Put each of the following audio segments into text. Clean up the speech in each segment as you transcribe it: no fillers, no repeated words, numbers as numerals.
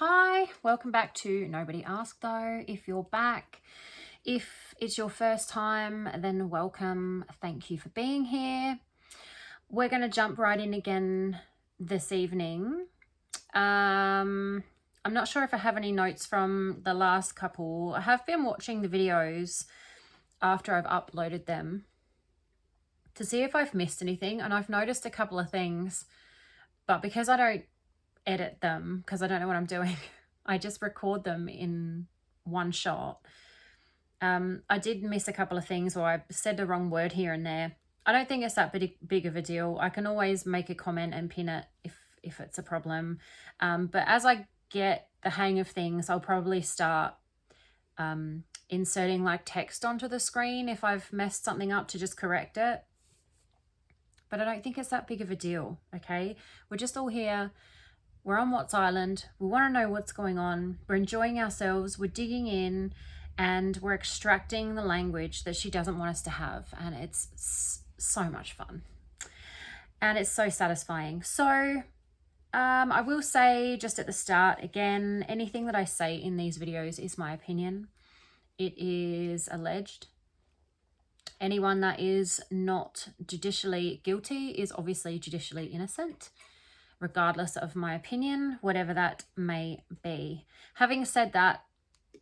Hi, welcome back to Nobody Asked Though. If you're back, if it's your first time, then welcome. Thank you for being here. We're going to jump right in again this evening. I'm not sure if I have any notes from the last couple. I have been watching the videos after I've uploaded them to see if I've missed anything, and I've noticed a couple of things, but because I don't edit them, because I don't know what I'm doing, I just record them in one shot. I did miss a couple of things, or I said the wrong word here and there. I don't think it's that big of a deal. I can always make a comment and pin it if it's a problem. But as I get the hang of things, I'll probably start inserting like text onto the screen if I've messed something up, to just correct it. But I don't think it's that big of a deal, okay? We're just all here. We're on Watts Island. We want to know what's going on. We're enjoying ourselves. We're digging in, and we're extracting the language that she doesn't want us to have. And it's so much fun. And it's so satisfying. So I will say just at the start, again, anything that I say in these videos is my opinion. It is alleged. Anyone that is not judicially guilty is obviously judicially innocent, regardless of my opinion, whatever that may be. Having said that,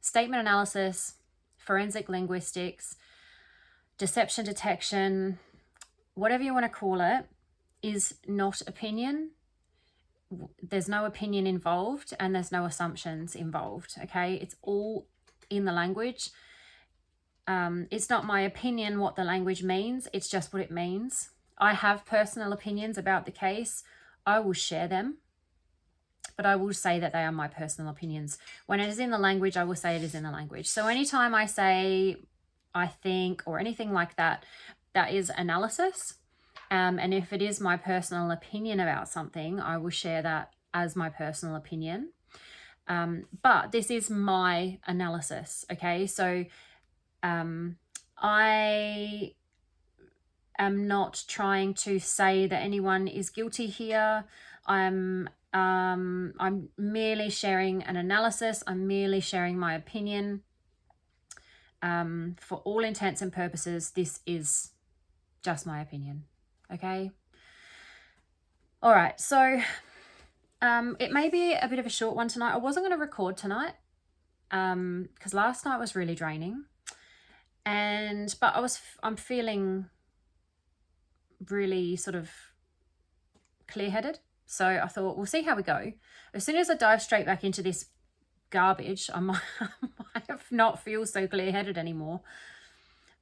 statement analysis, forensic linguistics, deception detection, whatever you want to call it, is not opinion. There's no opinion involved, and there's no assumptions involved, okay? It's all in the language. It's not my opinion what the language means, it's just what it means. I have personal opinions about the case. I will share them, but I will say that they are my personal opinions. When it is in the language, I will say it is in the language. So anytime I say I think or anything like that, that is analysis. And if it is my personal opinion about something, I will share that as my personal opinion. But this is my analysis, okay? So I am not trying to say that anyone is guilty here. I'm merely sharing an analysis. I'm merely sharing my opinion. For all intents and purposes, this is just my opinion. Okay. All right. So it may be a bit of a short one tonight. I wasn't going to record tonight because last night was really draining, but I'm feeling really sort of clear-headed. So I thought, we'll see how we go. As soon as I dive straight back into this garbage, I might not feel so clear-headed anymore.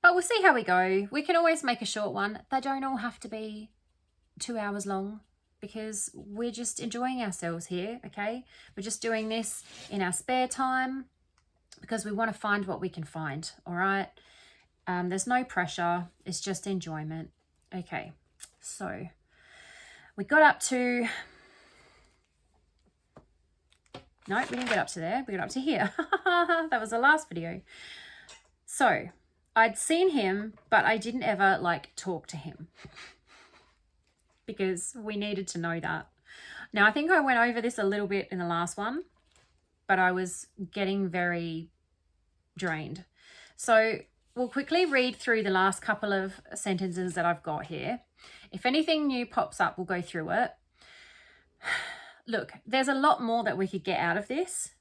But we'll see how we go. We can always make a short one. They don't all have to be 2 hours long, because we're just enjoying ourselves here, okay? We're just doing this in our spare time because we want to find what we can find, all right? There's no pressure. It's just enjoyment. Okay, so we got up to... No, we didn't get up to there. We got up to here. That was the last video. So I'd seen him, but I didn't ever talk to him because we needed to know that. Now, I think I went over this a little bit in the last one, but I was getting very drained. So we'll quickly read through the last couple of sentences that I've got here. If anything new pops up, we'll go through it. Look, there's a lot more that we could get out of this,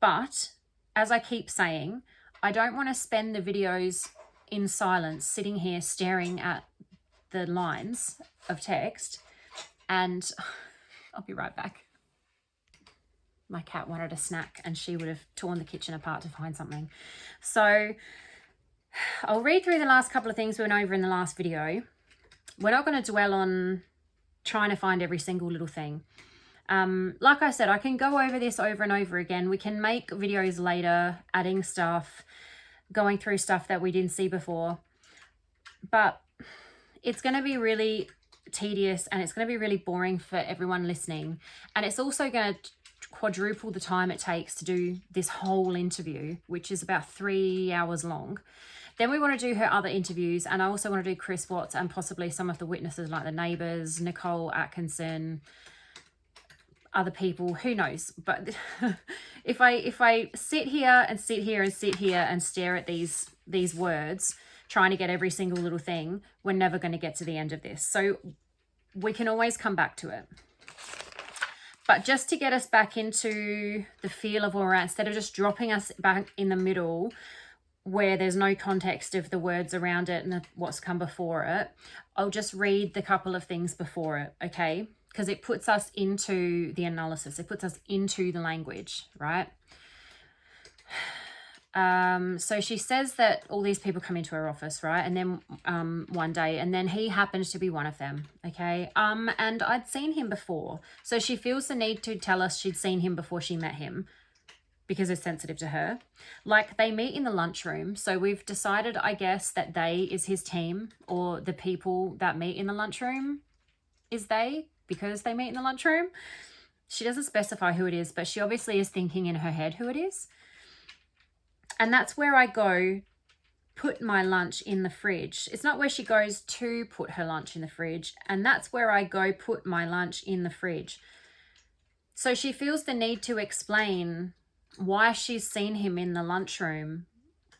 but as I keep saying, I don't want to spend the videos in silence, sitting here staring at the lines of text, and I'll be right back. My cat wanted a snack and she would have torn the kitchen apart to find something. So I'll read through the last couple of things we went over in the last video. We're not going to dwell on trying to find every single little thing. Like I said, I can go over this over and over again. We can make videos later, adding stuff, going through stuff that we didn't see before. But it's going to be really tedious, and it's going to be really boring for everyone listening. And it's also going to quadruple the time it takes to do this whole interview, which is about 3 hours long. Then we want to do her other interviews, and I also want to do Chris Watts and possibly some of the witnesses like the neighbours, Nicole Atkinson, other people, who knows? But if I sit here and sit here and sit here and stare at these words, trying to get every single little thing, we're never going to get to the end of this. So we can always come back to it. But just to get us back into the feel of where we're at, instead of just dropping us back in the middle where there's no context of the words around it and what's come before it, I'll just read the couple of things before it, okay? Because it puts us into the analysis. It puts us into the language, right? So she says that all these people come into her office, right? And then one day, and then he happens to be one of them, okay? And I'd seen him before. So she feels the need to tell us she'd seen him before she met him because it's sensitive to her. Like, they meet in the lunchroom. So we've decided, I guess, that they is his team, or the people that meet in the lunchroom is they, because they meet in the lunchroom. She doesn't specify who it is, but she obviously is thinking in her head who it is. And that's where I go, put my lunch in the fridge. It's not where she goes to put her lunch in the fridge. And that's where I go, put my lunch in the fridge. So she feels the need to explain why she's seen him in the lunchroom.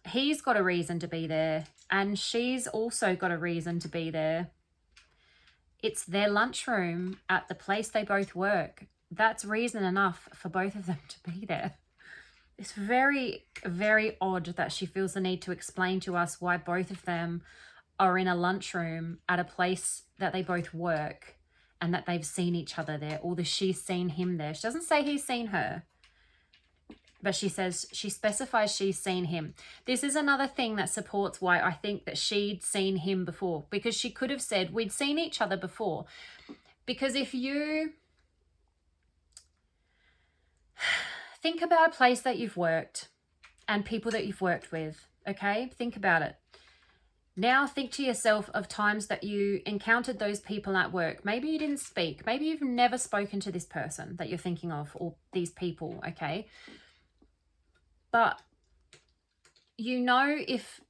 He's got a reason to be there, and she's also got a reason to be there. It's their lunchroom at the place they both work. That's reason enough for both of them to be there. It's very, very odd that she feels the need to explain to us why both of them are in a lunchroom at a place that they both work, and that they've seen each other there, or that she's seen him there. She doesn't say he's seen her, but she specifies she's seen him. This is another thing that supports why I think that she'd seen him before, because she could have said, we'd seen each other before. Because if you think about a place that you've worked and people that you've worked with, okay? Think about it. Now think to yourself of times that you encountered those people at work. Maybe you didn't speak. Maybe you've never spoken to this person that you're thinking of, or these people, okay? But you know if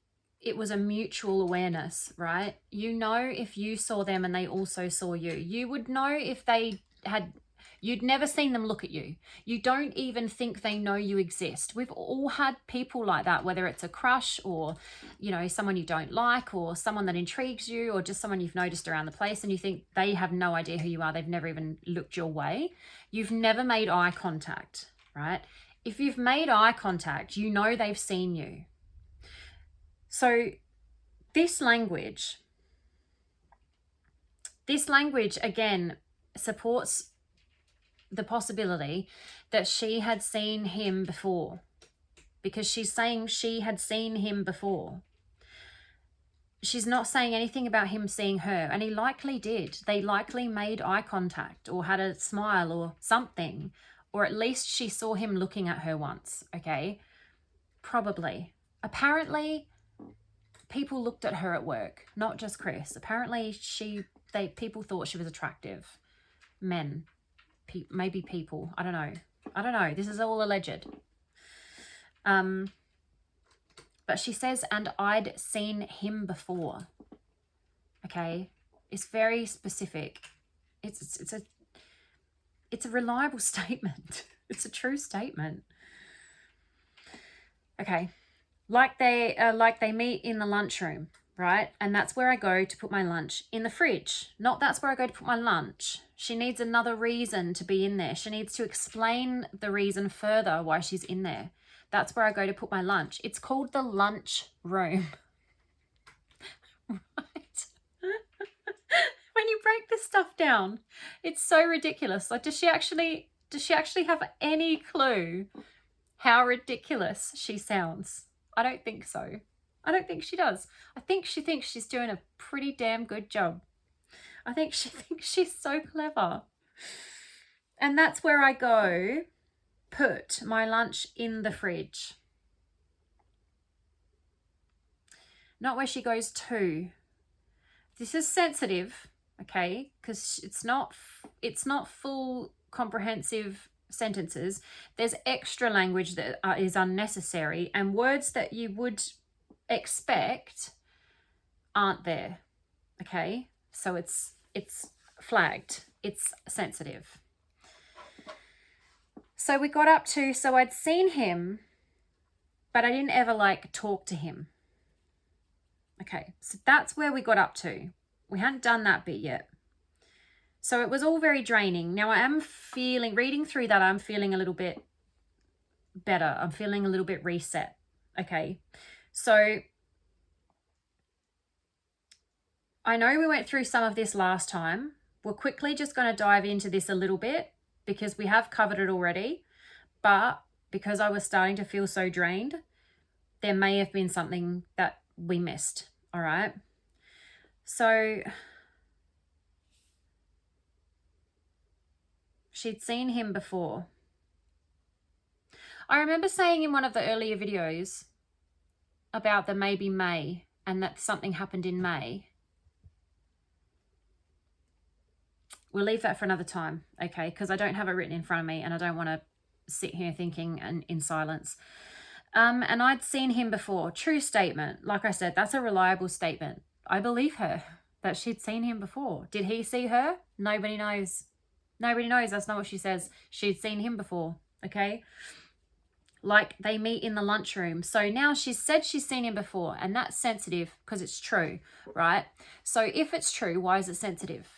it was a mutual awareness, right? You know if you saw them and they also saw you. You would know if they had... You'd never seen them look at you. You don't even think they know you exist. We've all had people like that, whether it's a crush or, you know, someone you don't like, or someone that intrigues you, or just someone you've noticed around the place and you think they have no idea who you are. They've never even looked your way. You've never made eye contact, right? If you've made eye contact, you know they've seen you. So this language again supports the possibility that she had seen him before, because she's saying she had seen him before. She's not saying anything about him seeing her, and he likely did. They likely made eye contact or had a smile or something, or at least she saw him looking at her once, okay? Probably. Apparently, people looked at her at work, not just Chris. Apparently, people thought she was attractive. Men. Maybe people. I don't know. This is all alleged. But she says, and I'd seen him before. Okay? It's very specific. It's a reliable statement. It's a true statement. Okay. Like they meet in the lunchroom, right? And that's where I go to put my lunch in the fridge. Not that's where I go to put my lunch. She needs another reason to be in there. She needs to explain the reason further why she's in there. That's where I go to put my lunch. It's called the lunchroom. Right? When you break this stuff down, it's so ridiculous. Like, does she actually have any clue how ridiculous she sounds? I don't think so. I don't think she does. I think she thinks she's doing a pretty damn good job. I think she thinks she's so clever. And that's where I go, put my lunch in the fridge. Not where she goes to. This is sensitive, okay? Because it's not full comprehensive sentences. There's extra language that is unnecessary, and words that you would expect aren't there, okay? So it's flagged. It's sensitive. So we got up to, so I'd seen him, but I didn't ever like talk to him. Okay, so that's where we got up to. We hadn't done that bit yet. So it was all very draining. Now I am feeling, reading through that, I'm feeling a little bit better. I'm feeling a little bit reset. Okay, so I know we went through some of this last time. We're quickly just going to dive into this a little bit because we have covered it already. But because I was starting to feel so drained, there may have been something that we missed. All right. So she'd seen him before. I remember saying in one of the earlier videos about the maybe May and that something happened in May. We'll leave that for another time, okay? Because I don't have it written in front of me and I don't want to sit here thinking and in silence. And I'd seen him before. True statement. Like I said, that's a reliable statement. I believe her that she'd seen him before. Did he see her? Nobody knows. Nobody knows. That's not what she says. She'd seen him before, okay? Like they meet in the lunchroom. So now she's said she's seen him before, and that's sensitive because it's true, right? So if it's true, why is it sensitive?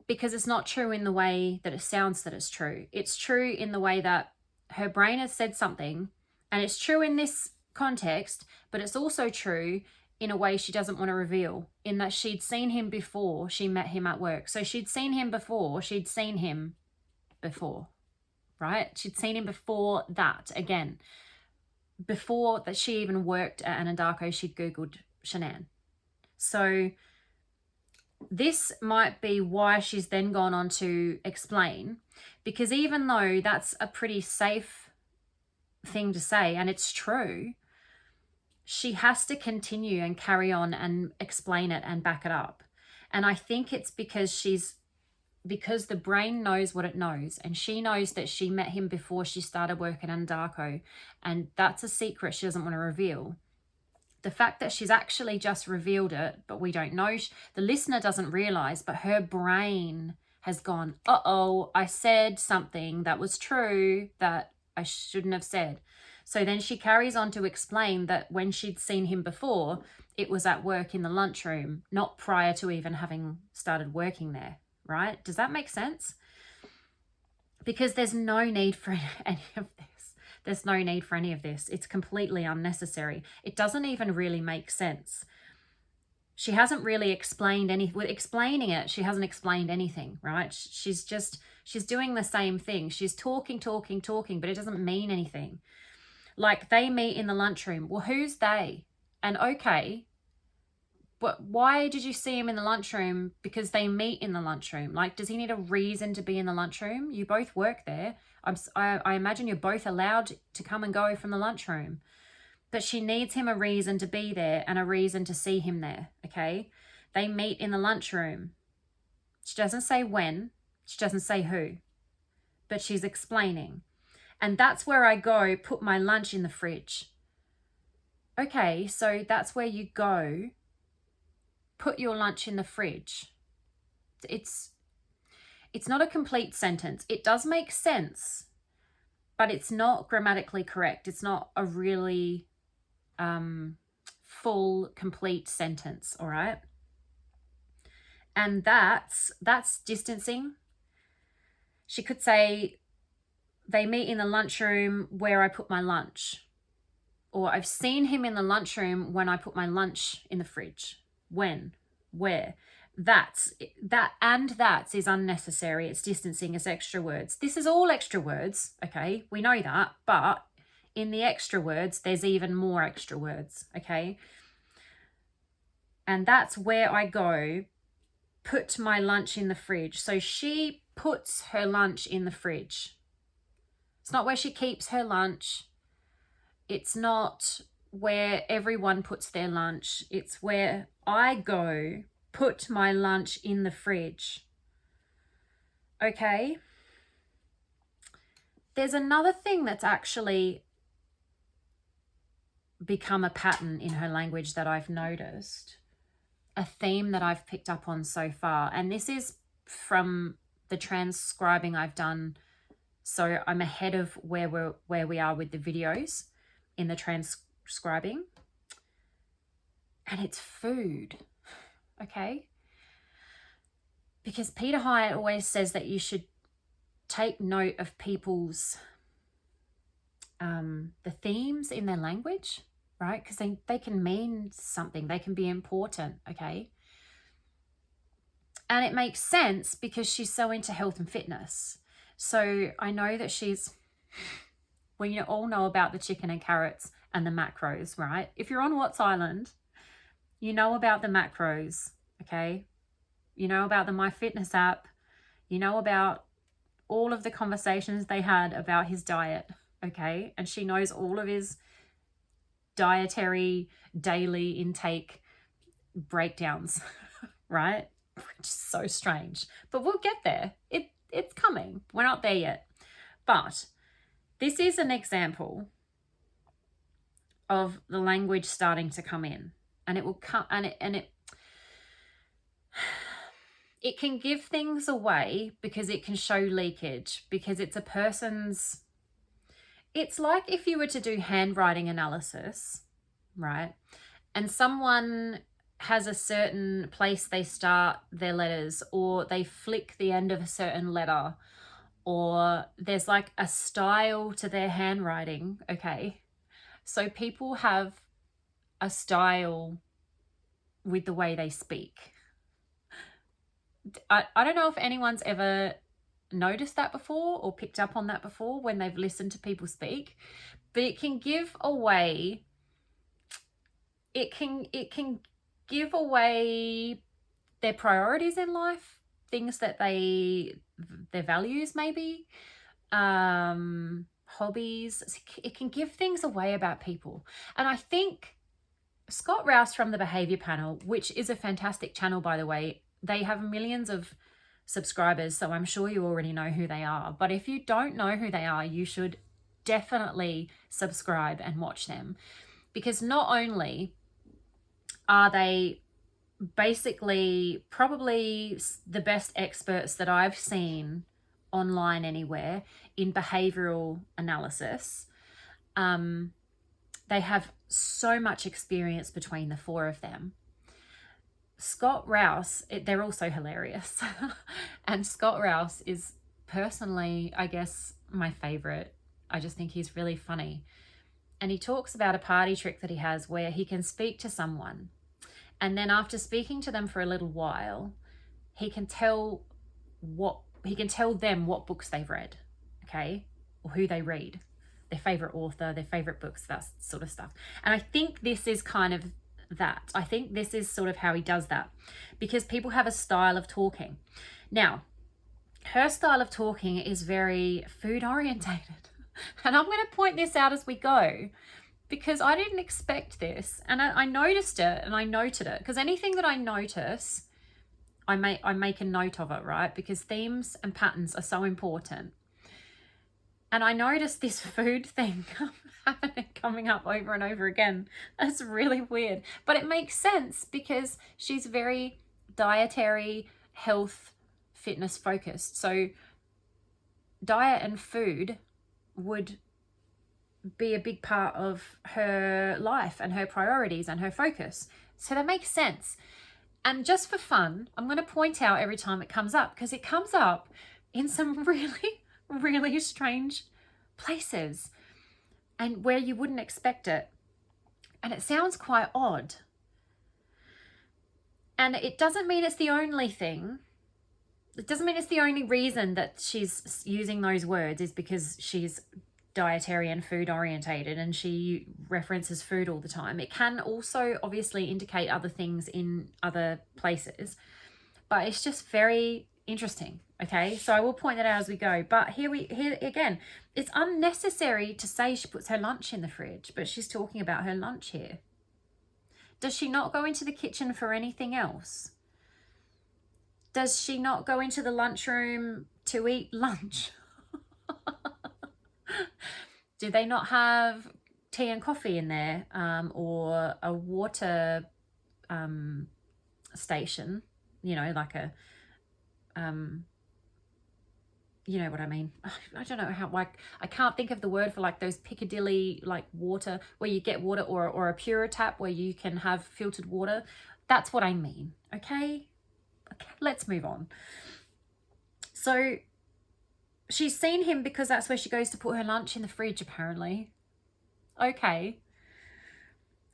Because it's not true in the way that it sounds that it's true. It's true in the way that her brain has said something, and it's true in this context, but it's also true in a way she doesn't want to reveal, in that she'd seen him before she met him at work. So she'd seen him before, right? She'd seen him before that, again. Before that she even worked at Anandako, she'd Googled Shanann. So this might be why she's then gone on to explain, because even though that's a pretty safe thing to say, and it's true, she has to continue and carry on and explain it and back it up. And I think it's because the brain knows what it knows, and she knows that she met him before she started working in Darko, and that's a secret she doesn't want to reveal. The fact that she's actually just revealed it, but we don't know, the listener doesn't realize, but her brain has gone, uh-oh, I said something that was true that I shouldn't have said. So then she carries on to explain that when she'd seen him before, it was at work in the lunchroom, not prior to even having started working there, right? Does that make sense? Because there's no need for any of this. There's no need for any of this. It's completely unnecessary. It doesn't even really make sense. She hasn't really explained explaining it, she hasn't explained anything, right? She's doing the same thing. She's talking, but it doesn't mean anything. Like they meet in the lunchroom. Well, who's they? And okay, but why did you see him in the lunchroom? Because they meet in the lunchroom. Like, does he need a reason to be in the lunchroom? You both work there. I imagine you're both allowed to come and go from the lunchroom. But she needs him a reason to be there and a reason to see him there, okay? They meet in the lunchroom. She doesn't say when. She doesn't say who. But she's explaining. And that's where I go, put my lunch in the fridge. Okay, so that's where you go, put your lunch in the fridge. It's not a complete sentence. It does make sense, but it's not grammatically correct. It's not a really full, complete sentence, all right? And that's distancing. She could say, they meet in the lunchroom where I put my lunch. Or I've seen him in the lunchroom when I put my lunch in the fridge. When? Where? That is unnecessary. It's distancing. It's extra words. This is all extra words, okay? We know that, but in the extra words, there's even more extra words, okay? And that's where I go, put my lunch in the fridge. So she puts her lunch in the fridge. It's not where she keeps her lunch. It's not where everyone puts their lunch. It's where I go, put my lunch in the fridge. Okay? There's another thing that's actually become a pattern in her language that I've noticed, a theme that I've picked up on so far. And this is from the transcribing I've done So I'm ahead of where we are with the videos in the transcribing. And it's food, okay? Because Peter Hyatt always says that you should take note of people's, the themes in their language, right? Because they can mean something. They can be important, okay? And it makes sense because she's so into health and fitness. So I know that we all know about the chicken and carrots and the macros, right? If you're on Watts Island, you know about the macros, okay? You know about the MyFitness app. You know about all of the conversations they had about his diet, okay? And she knows all of his dietary daily intake breakdowns, right? Which is so strange. But we'll get there. It's coming. We're not there yet. But this is an example of the language starting to come in. And it will come, and it can give things away because it can show leakage, because it's a person's, it's like if you were to do handwriting analysis, right? And someone has a certain place they start their letters, or they flick the end of a certain letter, or there's like a style to their handwriting, okay? So people have a style with the way they speak. I don't know if anyone's ever noticed that before or picked up on that before when they've listened to people speak, but it can give away, it can give away their priorities in life, things that their values maybe, hobbies. It can give things away about people. And I think Scott Rouse from the Behavior Panel, which is a fantastic channel, by the way, they have millions of subscribers, so I'm sure you already know who they are. But if you don't know who they are, you should definitely subscribe and watch them, because not only are they basically probably the best experts that I've seen online anywhere in behavioral analysis, they have so much experience between the four of them. Scott Rouse, they're also hilarious. And Scott Rouse is personally, I guess, my favorite. I just think he's really funny. And he talks about a party trick that he has where he can speak to someone, and then after speaking to them for a little while, he can tell them what books they've read, okay? Or who they read, their favorite author, their favorite books, that sort of stuff. And I think this is kind of that. I think this is sort of how he does that, because people have a style of talking. Now, her style of talking is very food orientated. And I'm going to point this out as we go, because I didn't expect this, and I noticed it and I noted it, because anything that I notice, I make a note of it, right? Because themes and patterns are so important. And I noticed this food thing coming up over and over again. That's really weird, but it makes sense because she's very dietary, health, fitness focused. So diet and food would be a big part of her life and her priorities and her focus. So that makes sense. And just for fun, I'm going to point out every time it comes up, because it comes up in some really, really strange places and where you wouldn't expect it. And it sounds quite odd. And it doesn't mean it's the only thing. It doesn't mean it's the only reason that she's using those words is because she's dietary and food orientated and she references food all the time. It can also obviously indicate other things in other places, but it's just very interesting. Okay, so I will point that out as we go. But here again, it's unnecessary to say she puts her lunch in the fridge, but she's talking about her lunch here. Does she not go into the kitchen for anything else? Does she not go into the lunchroom to eat lunch? Do they not have tea and coffee in there, or a water station, you know, like a you know what I mean. I don't know how, like, I can't think of the word for like those Piccadilly like water where you get water, or a Pura tap where you can have filtered water. That's what I mean. Okay, let's move on. So she's seen him because that's where she goes to put her lunch in the fridge, apparently. Okay.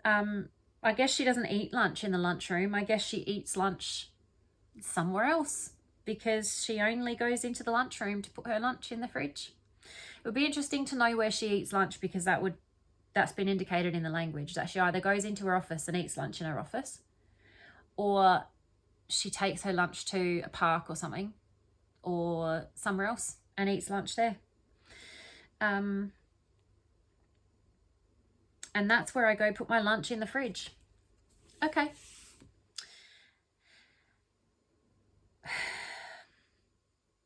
I guess she doesn't eat lunch in the lunchroom. I guess she eats lunch somewhere else, because she only goes into the lunchroom to put her lunch in the fridge. It would be interesting to know where she eats lunch, because that's been indicated in the language that she either goes into her office and eats lunch in her office, or she takes her lunch to a park or something, or somewhere else and eats lunch there. And that's where I go put my lunch in the fridge. Okay.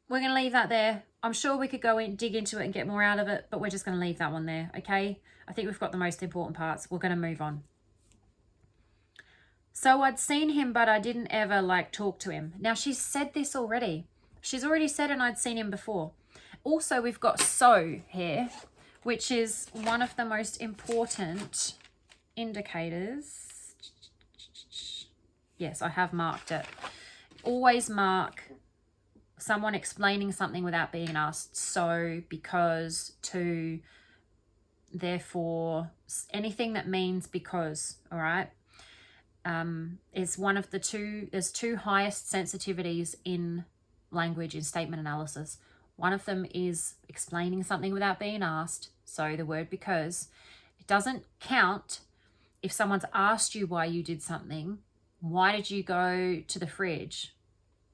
We're going to leave that there. I'm sure we could go in, dig into it and get more out of it, but we're just going to leave that one there, okay? I think we've got the most important parts. We're going to move on. So I'd seen him, but I didn't ever like talk to him. Now, she's said this already. She's already said, and I'd seen him before. Also, we've got so here, which is one of the most important indicators. Yes, I have marked it. Always mark someone explaining something without being asked. So, because, to, therefore, anything that means because, all right, is one of the two. There's two highest sensitivities in language in statement analysis. One of them is explaining something without being asked. So the word because. It doesn't count if someone's asked you why you did something. Why did you go to the fridge?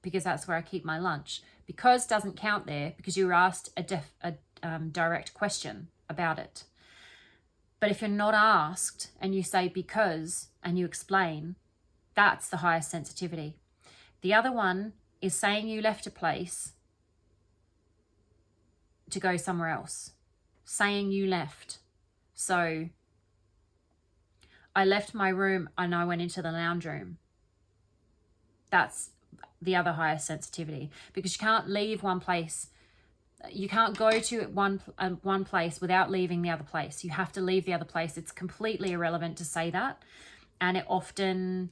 Because that's where I keep my lunch. Because doesn't count there, because you were asked a direct question about it. But if you're not asked and you say because and you explain, that's the highest sensitivity. The other one is saying you left a place to go somewhere else. Saying you left. So I left my room and I went into the lounge room. That's the other highest sensitivity, because you can't leave one place. You can't go to one place without leaving the other place. You have to leave the other place. It's completely irrelevant to say that. And it often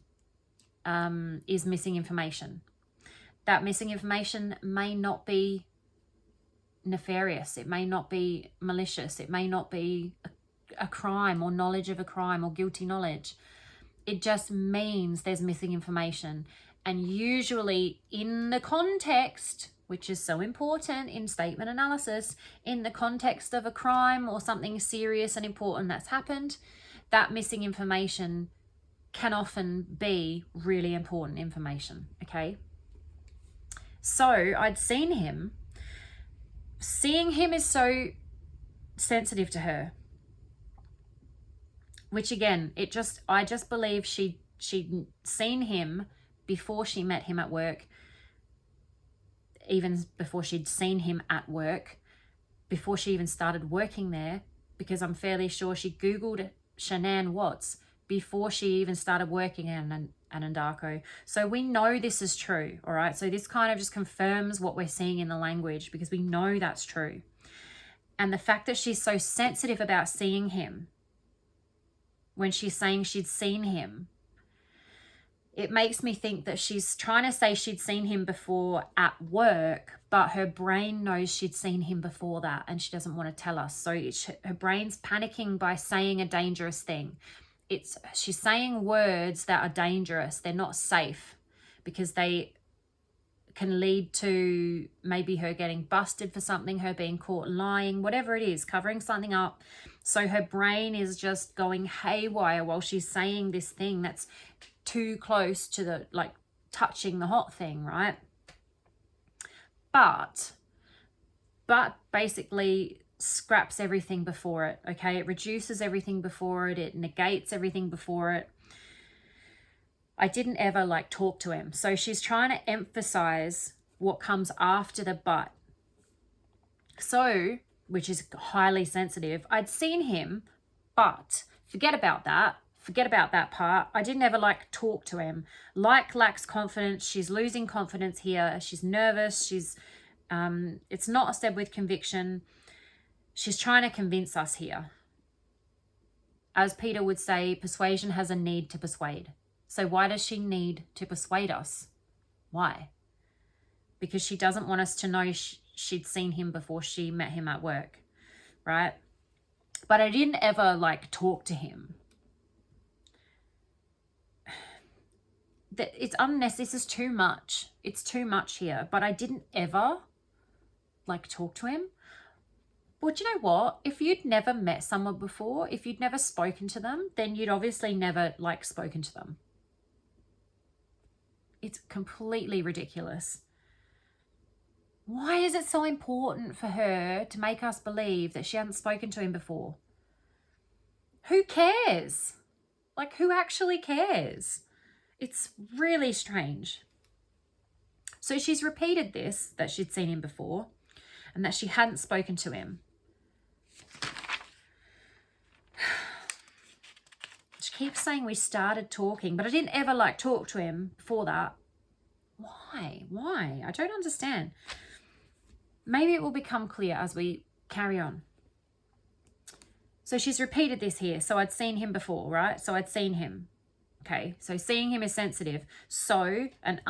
is missing information. That missing information may not be nefarious. It may not be malicious. It may not be a crime or knowledge of a crime or guilty knowledge. It just means there's missing information. And usually in the context, which is so important in statement analysis, in the context of a crime or something serious and important that's happened, that missing information can often be really important information, okay? So I'd seen him. Seeing him is so sensitive to her, which again, I just believe she'd seen him before she met him at work, even before she'd seen him at work, before she even started working there, because I'm fairly sure she Googled Shanann Watts before she even started working at Anandarko. So we know this is true, all right? So this kind of just confirms what we're seeing in the language, because we know that's true. And the fact that she's so sensitive about seeing him, when she's saying she'd seen him, it makes me think that she's trying to say she'd seen him before at work, but her brain knows she'd seen him before that and she doesn't want to tell us. So her brain's panicking by saying a dangerous thing. She's saying words that are dangerous. They're not safe, because they can lead to maybe her getting busted for something, her being caught lying, whatever it is, covering something up. So her brain is just going haywire while she's saying this thing that's too close to the, like, touching the hot thing, right? But basically scraps everything before it, okay? It reduces everything before it. It negates everything before it. I didn't ever like talk to him. So she's trying to emphasize what comes after the but. So, which is highly sensitive. I'd seen him, but forget about that. Forget about that part. I didn't ever like talk to him. Lacks confidence. She's losing confidence here. She's nervous. She's It's not said with conviction. She's trying to convince us here. As Peter would say, persuasion has a need to persuade. So why does she need to persuade us? Why? Because she doesn't want us to know she'd seen him before she met him at work, right? But I didn't ever like talk to him. It's unnecessary. This is too much. It's too much here. But I didn't ever like talk to him. Well, do you know what? If you'd never met someone before, if you'd never spoken to them, then you'd obviously never like spoken to them. It's completely ridiculous. Why is it so important for her to make us believe that she hadn't spoken to him before? Who cares? Like, who actually cares? It's really strange. So she's repeated this, that she'd seen him before and that she hadn't spoken to him. She keeps saying we started talking, but I didn't ever like talk to him before that. Why? I don't understand. Maybe it will become clear as we carry on. So she's repeated this here. So I'd seen him before, right? So I'd seen him. Okay, so seeing him is sensitive. So, and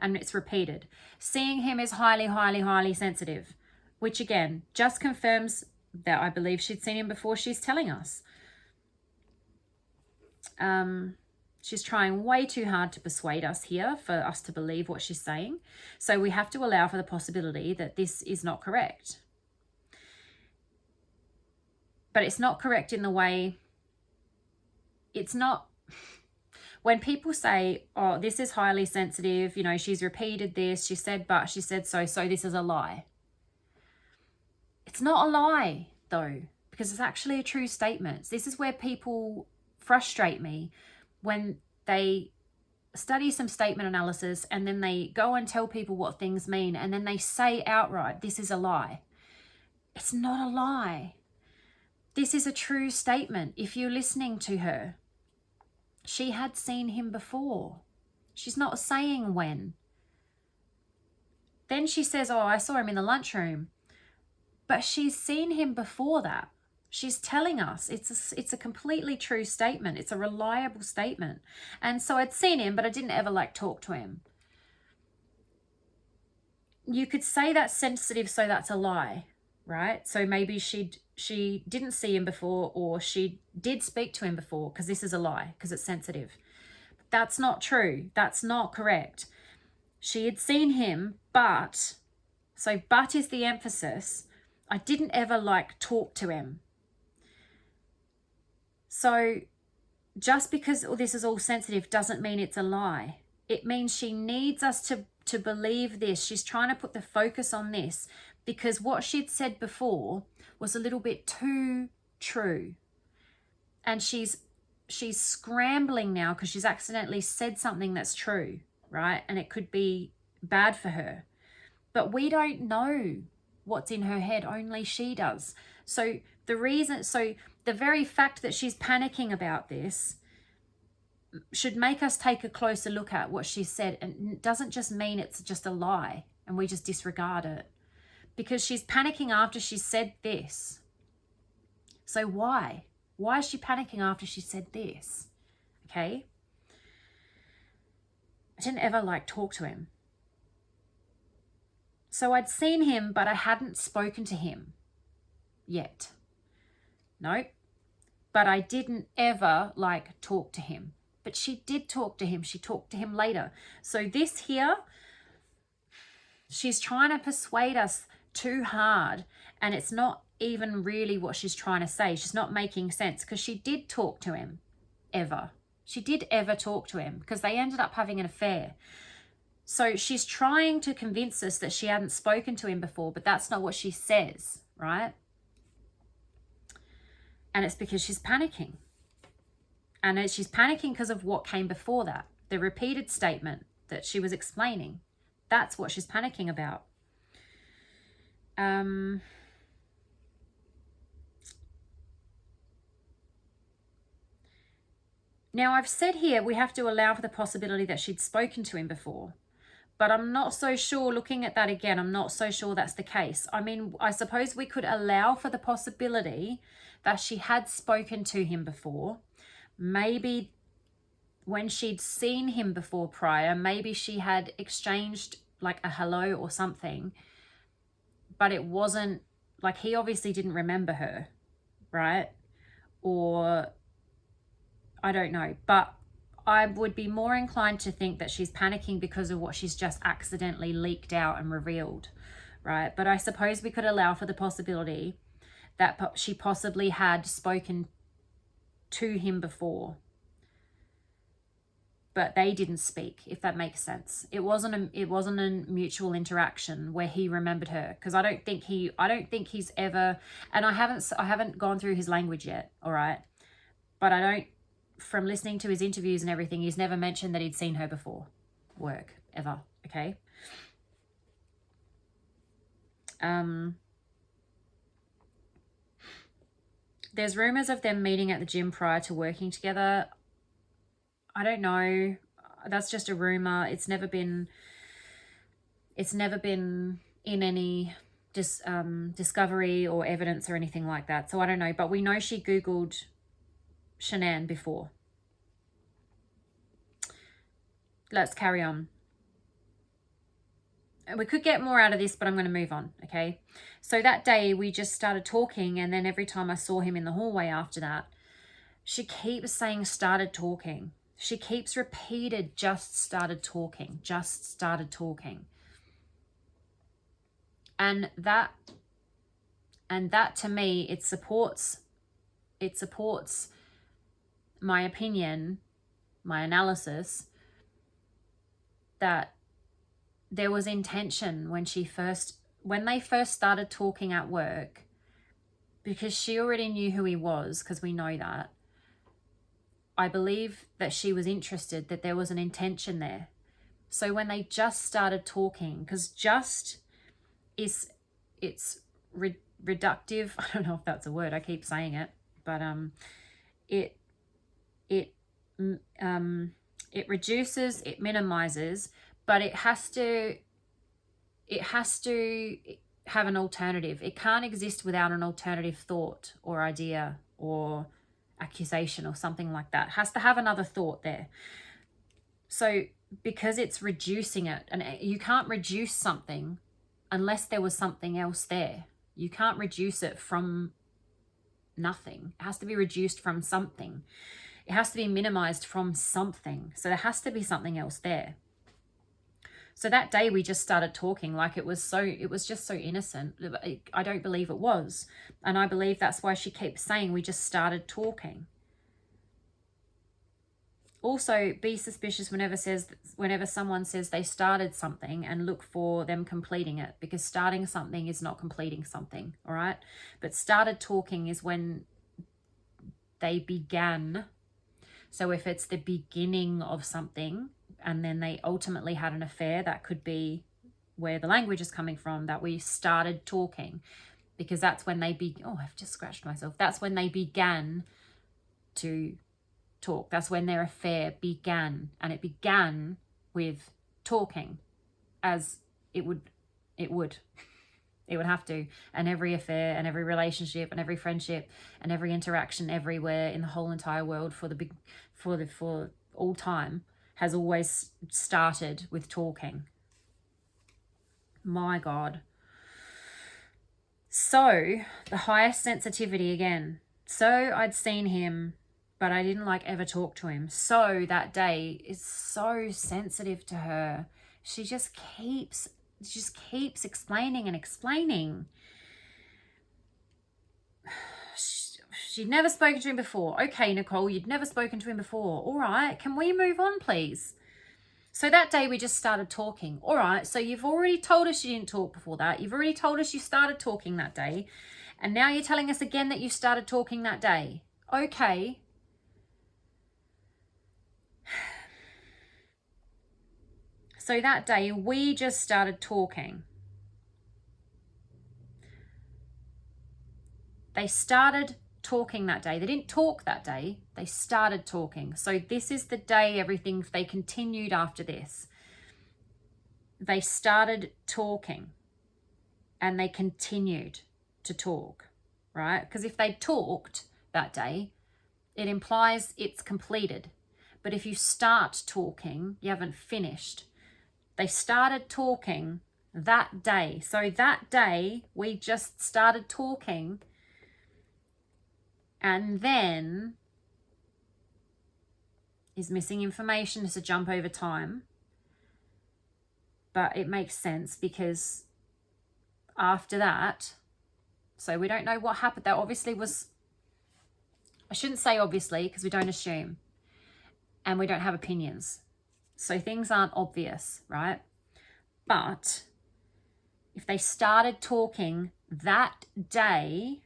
it's repeated. Seeing him is highly, highly, highly sensitive, which again, just confirms that I believe she'd seen him before she's telling us. She's trying way too hard to persuade us here for us to believe what she's saying. So we have to allow for the possibility that this is not correct. But it's not correct in the way, it's not, when people say, oh, this is highly sensitive, you know, she's repeated this, she said but, she said so this is a lie. It's not a lie though, because it's actually a true statement. This is where people frustrate me, when they study some statement analysis and then they go and tell people what things mean and then they say outright, this is a lie. It's not a lie. This is a true statement. If you're listening to her, she had seen him before. She's not saying when. Then she says, oh, I saw him in the lunchroom. But she's seen him before that. She's telling us it's a completely true statement. It's a reliable statement. And so I'd seen him, but I didn't ever like talk to him. You could say that's sensitive, so that's a lie, right? So maybe she didn't see him before, or she did speak to him before, because this is a lie, because it's sensitive. That's not true. That's not correct. She had seen him, but is the emphasis. I didn't ever like talk to him. So just because this is all sensitive doesn't mean it's a lie. It means she needs us to believe this. She's trying to put the focus on this, because what she'd said before was a little bit too true. And she's scrambling now because she's accidentally said something that's true, right? And it could be bad for her. But we don't know what's in her head, only she does. So the very fact that she's panicking about this should make us take a closer look at what she said. And it doesn't just mean it's just a lie and we just disregard it, because she's panicking after she said this. So why? Why is she panicking after she said this? Okay. I didn't ever like talk to him. So I'd seen him, but I hadn't spoken to him yet. Nope. But I didn't ever like talk to him. But she did talk to him. She talked to him later. So this here, she's trying to persuade us too hard, and it's not even really what she's trying to say. She's not making sense, because she did talk to him ever. She did ever talk to him, because they ended up having an affair. So she's trying to convince us that she hadn't spoken to him before, but that's not what she says, right? And it's because she's panicking. And she's panicking because of what came before that, the repeated statement that she was explaining. That's what she's panicking about. Now, I've said here we have to allow for the possibility that she'd spoken to him before. But I'm not so sure, looking at that again, I'm not so sure that's the case. I mean, I suppose we could allow for the possibility that she had spoken to him before. Maybe when she'd seen him before prior, maybe she had exchanged like a hello or something, but it wasn't, like, he obviously didn't remember her, right? Or I don't know, but I would be more inclined to think that she's panicking because of what she's just accidentally leaked out and revealed, right? But I suppose we could allow for the possibility that she possibly had spoken to him before, but they didn't speak, if that makes sense. It wasn't a mutual interaction where he remembered her, because I don't think he's ever, and I haven't gone through his language yet, all right? But I don't, from listening to his interviews and everything, he's never mentioned that he'd seen her before work, ever, okay? There's rumors of them meeting at the gym prior to working together. I don't know. That's just a rumor. It's never been in any discovery or evidence or anything like that. So I don't know. But we know she Googled Shanann before. Let's carry on. We could get more out of this, but I'm going to move on, okay? So that day we just started talking, and then every time I saw him in the hallway after that, she keeps saying started talking. She keeps repeated just started talking, just started talking. And that to me, it supports my opinion, my analysis, that there was intention when they first started talking at work, because she already knew who he was, because we know that. I believe that she was interested, that there was an intention there. So when they just started talking, because just it's reductive. I don't know if that's a word. I keep saying it, but it reduces, it minimizes, but it has to have an alternative. It can't exist without an alternative thought or idea or accusation or something like that. It has to have another thought there. So because it's reducing it, and you can't reduce something unless there was something else there. You can't reduce it from nothing. It has to be reduced from something. It has to be minimized from something. So there has to be something else there. So that day we just started talking like it was just so innocent. I don't believe it was. And I believe that's why she keeps saying we just started talking. Also, be suspicious whenever someone says they started something, and look for them completing it, because starting something is not completing something, all right? But started talking is when they began. So if it's the beginning of something and then they ultimately had an affair, that could be where the language is coming from, that we started talking, because that's when they I've just scratched myself. That's when they began to talk. That's when their affair began, and it began with talking, as it would have to. And every affair and every relationship and every friendship and every interaction everywhere in the whole entire world for all time has always started with talking. My God. So the highest sensitivity again. So I'd seen him, but I didn't ever talk to him. So that day is so sensitive to her. She just keeps explaining and explaining. She'd never spoken to him before. Okay, Nicole, you'd never spoken to him before. All right, can we move on, please? So that day we just started talking. All right, so you've already told us you didn't talk before that. You've already told us you started talking that day. And now you're telling us again that you started talking that day. Okay. So that day we just started talking. They started talking that day. They didn't talk that day. They started talking. So this is the day they continued after this. they started talking and they continued to talk, right? Because if they talked that day, it implies it's completed. But if you start talking, you haven't finished. They started talking that day. So that day, we just started talking, and then is missing information as a jump over time. But it makes sense because after that, so we don't know what happened. That obviously was, I shouldn't say obviously because we don't assume and we don't have opinions. So things aren't obvious, right? But if they started talking that day,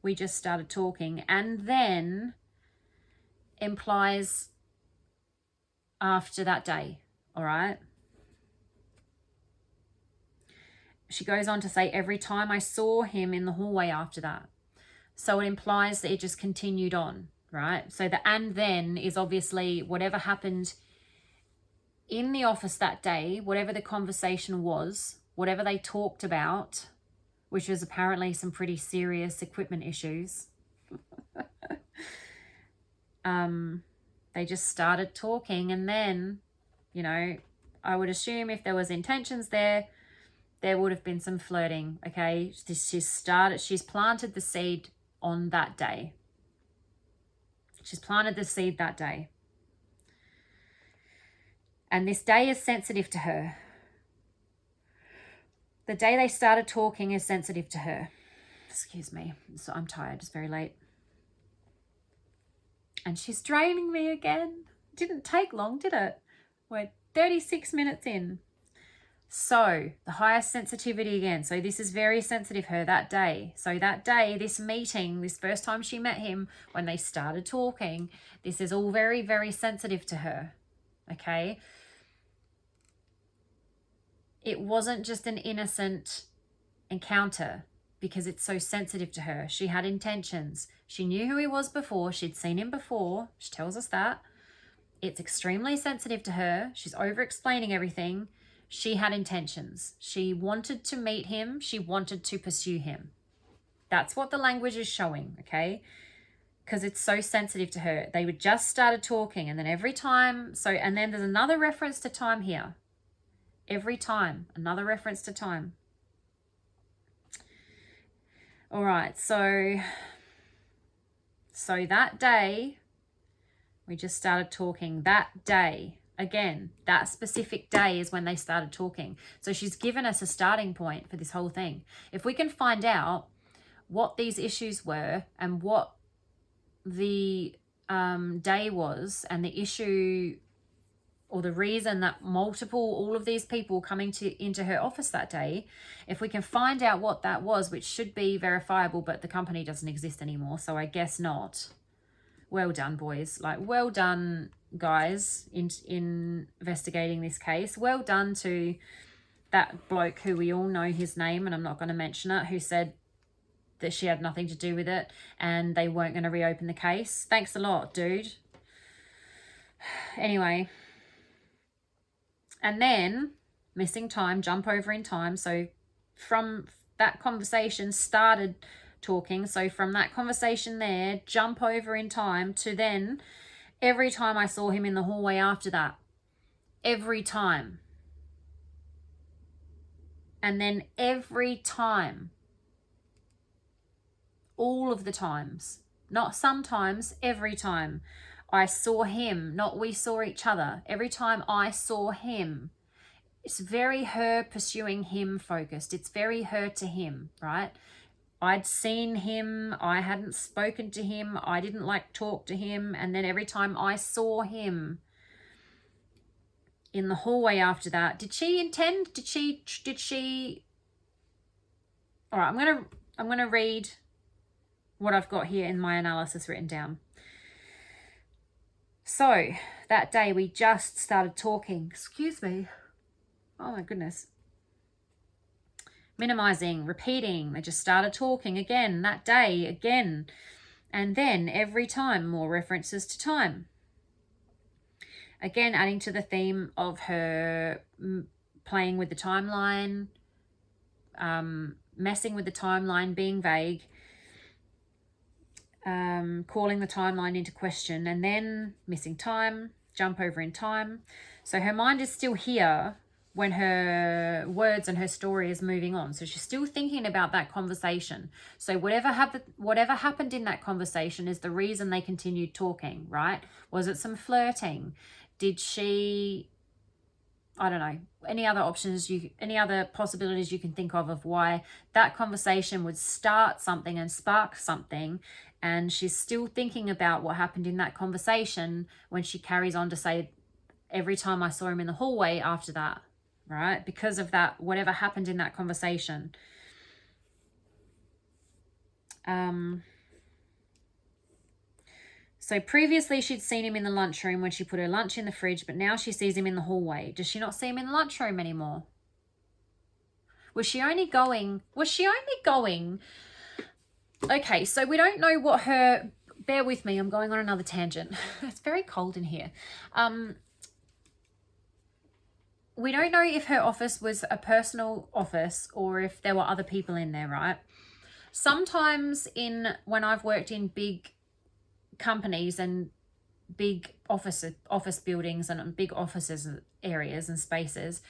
we just started talking, and then implies after that day, all right? She goes on to say, every time I saw him in the hallway after that. So it implies that it just continued on, right? So the and then is obviously whatever happened in the office that day, whatever the conversation was, whatever they talked about, which was apparently some pretty serious equipment issues. They just started talking, and then, you know, I would assume if there was intentions there would have been some flirting, okay? She's planted the seed on that day. She's planted the seed that day. And this day is sensitive to her. The day they started talking is sensitive to her. Excuse me. So I'm tired. It's very late. And she's draining me again. Didn't take long, did it? We're 36 minutes in. So the highest sensitivity again. So this is very sensitive her that day. So that day, this meeting, this first time she met him, when they started talking, this is all very, very sensitive to her. Okay? It wasn't just an innocent encounter because it's so sensitive to her. She had intentions. She knew who he was before. She'd seen him before. She tells us that. It's extremely sensitive to her. She's over-explaining everything. She had intentions. She wanted to meet him. She wanted to pursue him. That's what the language is showing, okay? Because it's so sensitive to her. They would just started talking, and then every time, and then there's another reference to time here. Every time, another reference to time. All right, so that day, we just started talking that day. Again, that specific day is when they started talking. So she's given us a starting point for this whole thing. If we can find out what these issues were and what the day was and the issue or the reason that all of these people coming into her office that day, if we can find out what that was, which should be verifiable, but the company doesn't exist anymore, so I guess not. Well done, boys. Like, well done, guys, in investigating this case. Well done to that bloke who we all know his name, and I'm not going to mention it, who said that she had nothing to do with it and they weren't going to reopen the case. Thanks a lot, dude. Anyway. And then, missing time, jump over in time. So from that conversation started talking. So from that conversation there, jump over in time to then every time I saw him in the hallway after that. Every time. And then every time. All of the times. Not sometimes, every time. I saw him, not we saw each other. Every time I saw him. It's very her pursuing him focused. It's very her to him, right? I'd seen him. I hadn't spoken to him. I didn't talk to him. And then every time I saw him in the hallway after that, did she intend? Did she? All right, I'm going to read what I've got here in my analysis written down. So that day we just started talking. Excuse me. Oh my goodness. Minimizing, repeating. They just started talking again that day, again. And then every time more references to time. Again, adding to the theme of her playing with the timeline, messing with the timeline, being vague, calling the timeline into question, and then missing time, jump over in time. So her mind is still here when her words and her story is moving on. So she's still thinking about that conversation. So whatever happened in that conversation is the reason they continued talking, right? Was it some flirting? Did she, I don't know, any other possibilities you can think of why that conversation would start something and spark something, and she's still thinking about what happened in that conversation when she carries on to say, every time I saw him in the hallway after that, right? Because of that, whatever happened in that conversation. So previously she'd seen him in the lunchroom when she put her lunch in the fridge, but now she sees him in the hallway. Does she not see him in the lunchroom anymore? Was she only going? Okay, so we don't know what her, bear with me, I'm going on another tangent. It's very cold in here. We don't know if her office was a personal office or if there were other people in there, right? Sometimes when I've worked in big companies and big office buildings and big offices areas and spaces,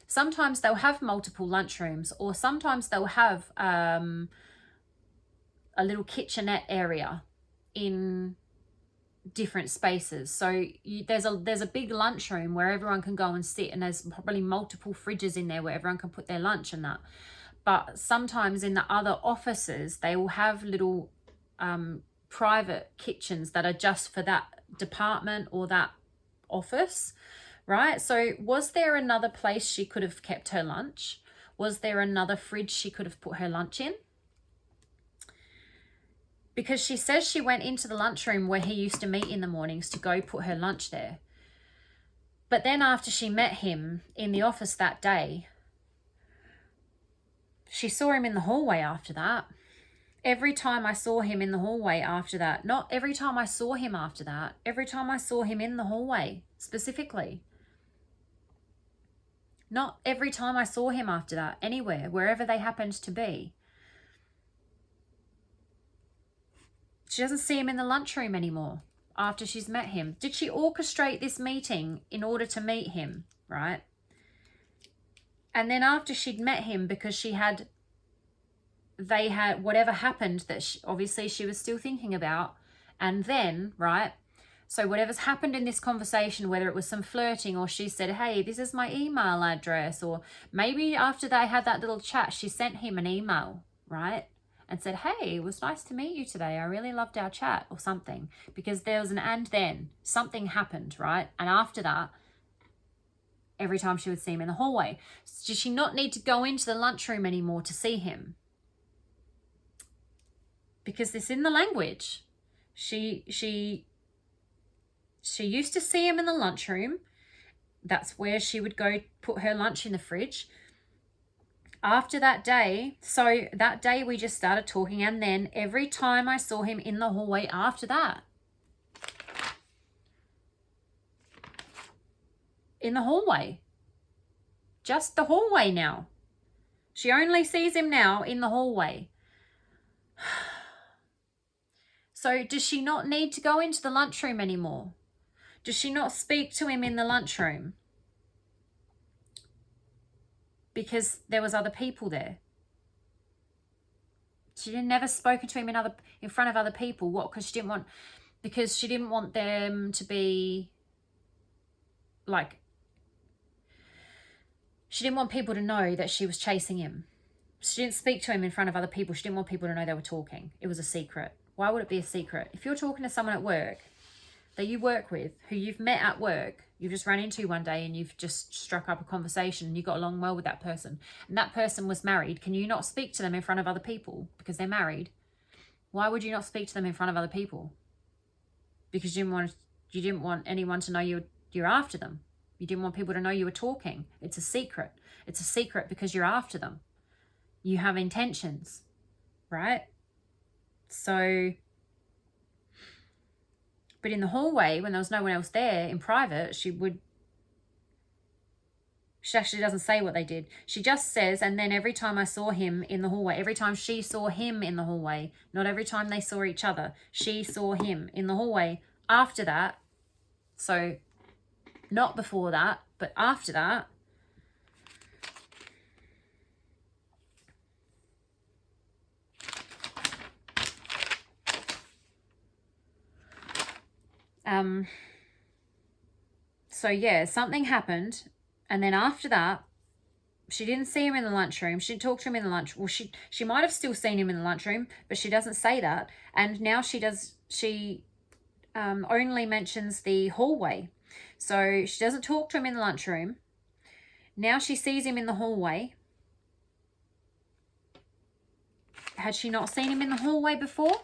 sometimes they'll have multiple lunchrooms, or sometimes they'll have a little kitchenette area in different spaces. So there's a big lunchroom where everyone can go and sit, and there's probably multiple fridges in there where everyone can put their lunch and that. But sometimes in the other offices they will have little private kitchens that are just for that department or that office, right? So was there another place she could have kept her lunch? Was there another fridge she could have put her lunch in? Because she says she went into the lunchroom where he used to meet in the mornings to go put her lunch there. But then after she met him in the office that day, she saw him in the hallway after that. Every time I saw him in the hallway after that. Not every time I saw him after that. Every time I saw him in the hallway, specifically. Not every time I saw him after that. Anywhere, wherever they happened to be. She doesn't see him in the lunchroom anymore after she's met him. Did she orchestrate this meeting in order to meet him, right? And then after she'd met him, because they had whatever happened that obviously she was still thinking about, and then, right, so whatever's happened in this conversation, whether it was some flirting or she said, hey, this is my email address, or maybe after they had that little chat she sent him an email, right, and said, hey, it was nice to meet you today, I really loved our chat, or something, because there was and then something happened, right? And after that, every time she would see him in the hallway. Did she not need to go into the lunchroom anymore to see him? Because it's in the language. She used to see him in the lunchroom. That's where she would go put her lunch in the fridge. After that day, so that day we just started talking, and then every time I saw him in the hallway after that. In the hallway. Just the hallway now. She only sees him now in the hallway. So does she not need to go into the lunchroom anymore? Does she not speak to him in the lunchroom? Because there was other people there. She never spoken to him in front of other people. What? Because she didn't want them to be like, she didn't want people to know that she was chasing him. She didn't speak to him in front of other people. She didn't want people to know they were talking. It was a secret. Why would it be a secret? If you're talking to someone at work that you work with, who you've met at work, you've just run into one day and you've just struck up a conversation and you got along well with that person, and that person was married, can you not speak to them in front of other people because they're married? Why would you not speak to them in front of other people? Because you didn't want anyone to know you're after them. You didn't want people to know you were talking. It's a secret. It's a secret because you're after them. You have intentions, right? So, but in the hallway, when there was no one else there, in private, she She actually doesn't say what they did. She just says, and then every time I saw him in the hallway, every time she saw him in the hallway, not every time they saw each other, she saw him in the hallway. After that, so not before that, but after that, so yeah, something happened. And then after that, she didn't see him in the lunchroom. She didn't talk to him in the lunch. Well, she might have still seen him in the lunchroom, but she doesn't say that. And now she only mentions the hallway. So she doesn't talk to him in the lunchroom. Now she sees him in the hallway. Had she not seen him in the hallway before?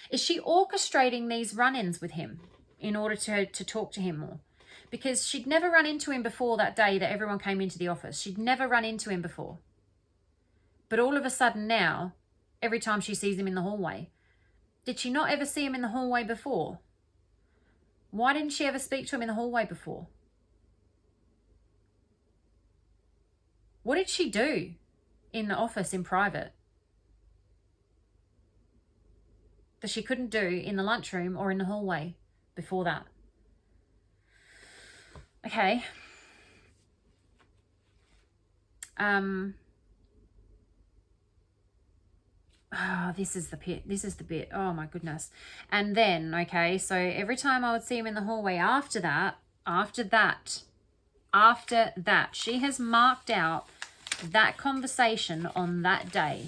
Is she orchestrating these run-ins with him in order to talk to him more? Because she'd never run into him before that day that everyone came into the office. She'd never run into him before. But all of a sudden now, every time she sees him in the hallway, did she not ever see him in the hallway before? Why didn't she ever speak to him in the hallway before? What did she do in the office in private that she couldn't do in the lunchroom or in the hallway before that? Okay. This is the bit. This is the bit. Oh my goodness. And then, okay, so every time I would see him in the hallway after that, she has marked out that conversation on that day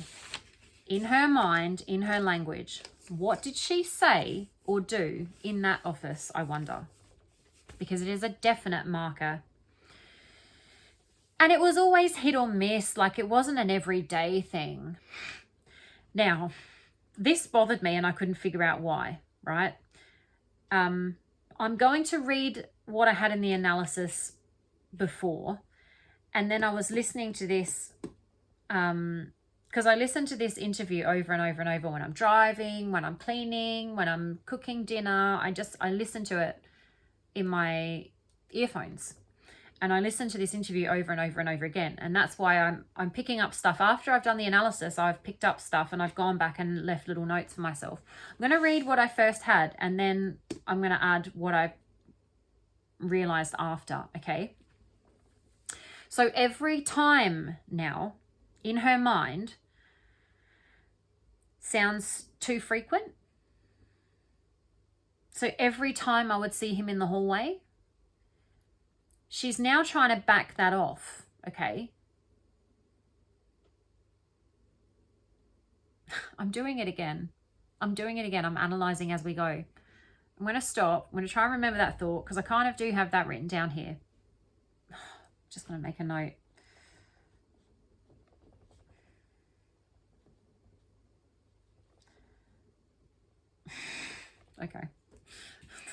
in her mind, in her language. What did she say or do in that office, I wonder? Because it is a definite marker. And it was always hit or miss, like it wasn't an everyday thing. Now, this bothered me and I couldn't figure out why, right? I'm going to read what I had in the analysis before, and then I was listening to this, because I listen to this interview over and over and over when I'm driving, when I'm cleaning, when I'm cooking dinner. I listen to it in my earphones, and I listen to this interview over and over and over again. And that's why I'm picking up stuff after I've done the analysis. I've picked up stuff and I've gone back and left little notes for myself. I'm going to read what I first had, and then I'm going to add what I realized after. Okay. So every time now in her mind sounds too frequent. So every time I would see him in the hallway, she's now trying to back that off, okay? I'm doing it again. I'm analysing as we go. I'm going to stop. I'm going to try and remember that thought because I kind of do have that written down here. Just going to make a note. Okay.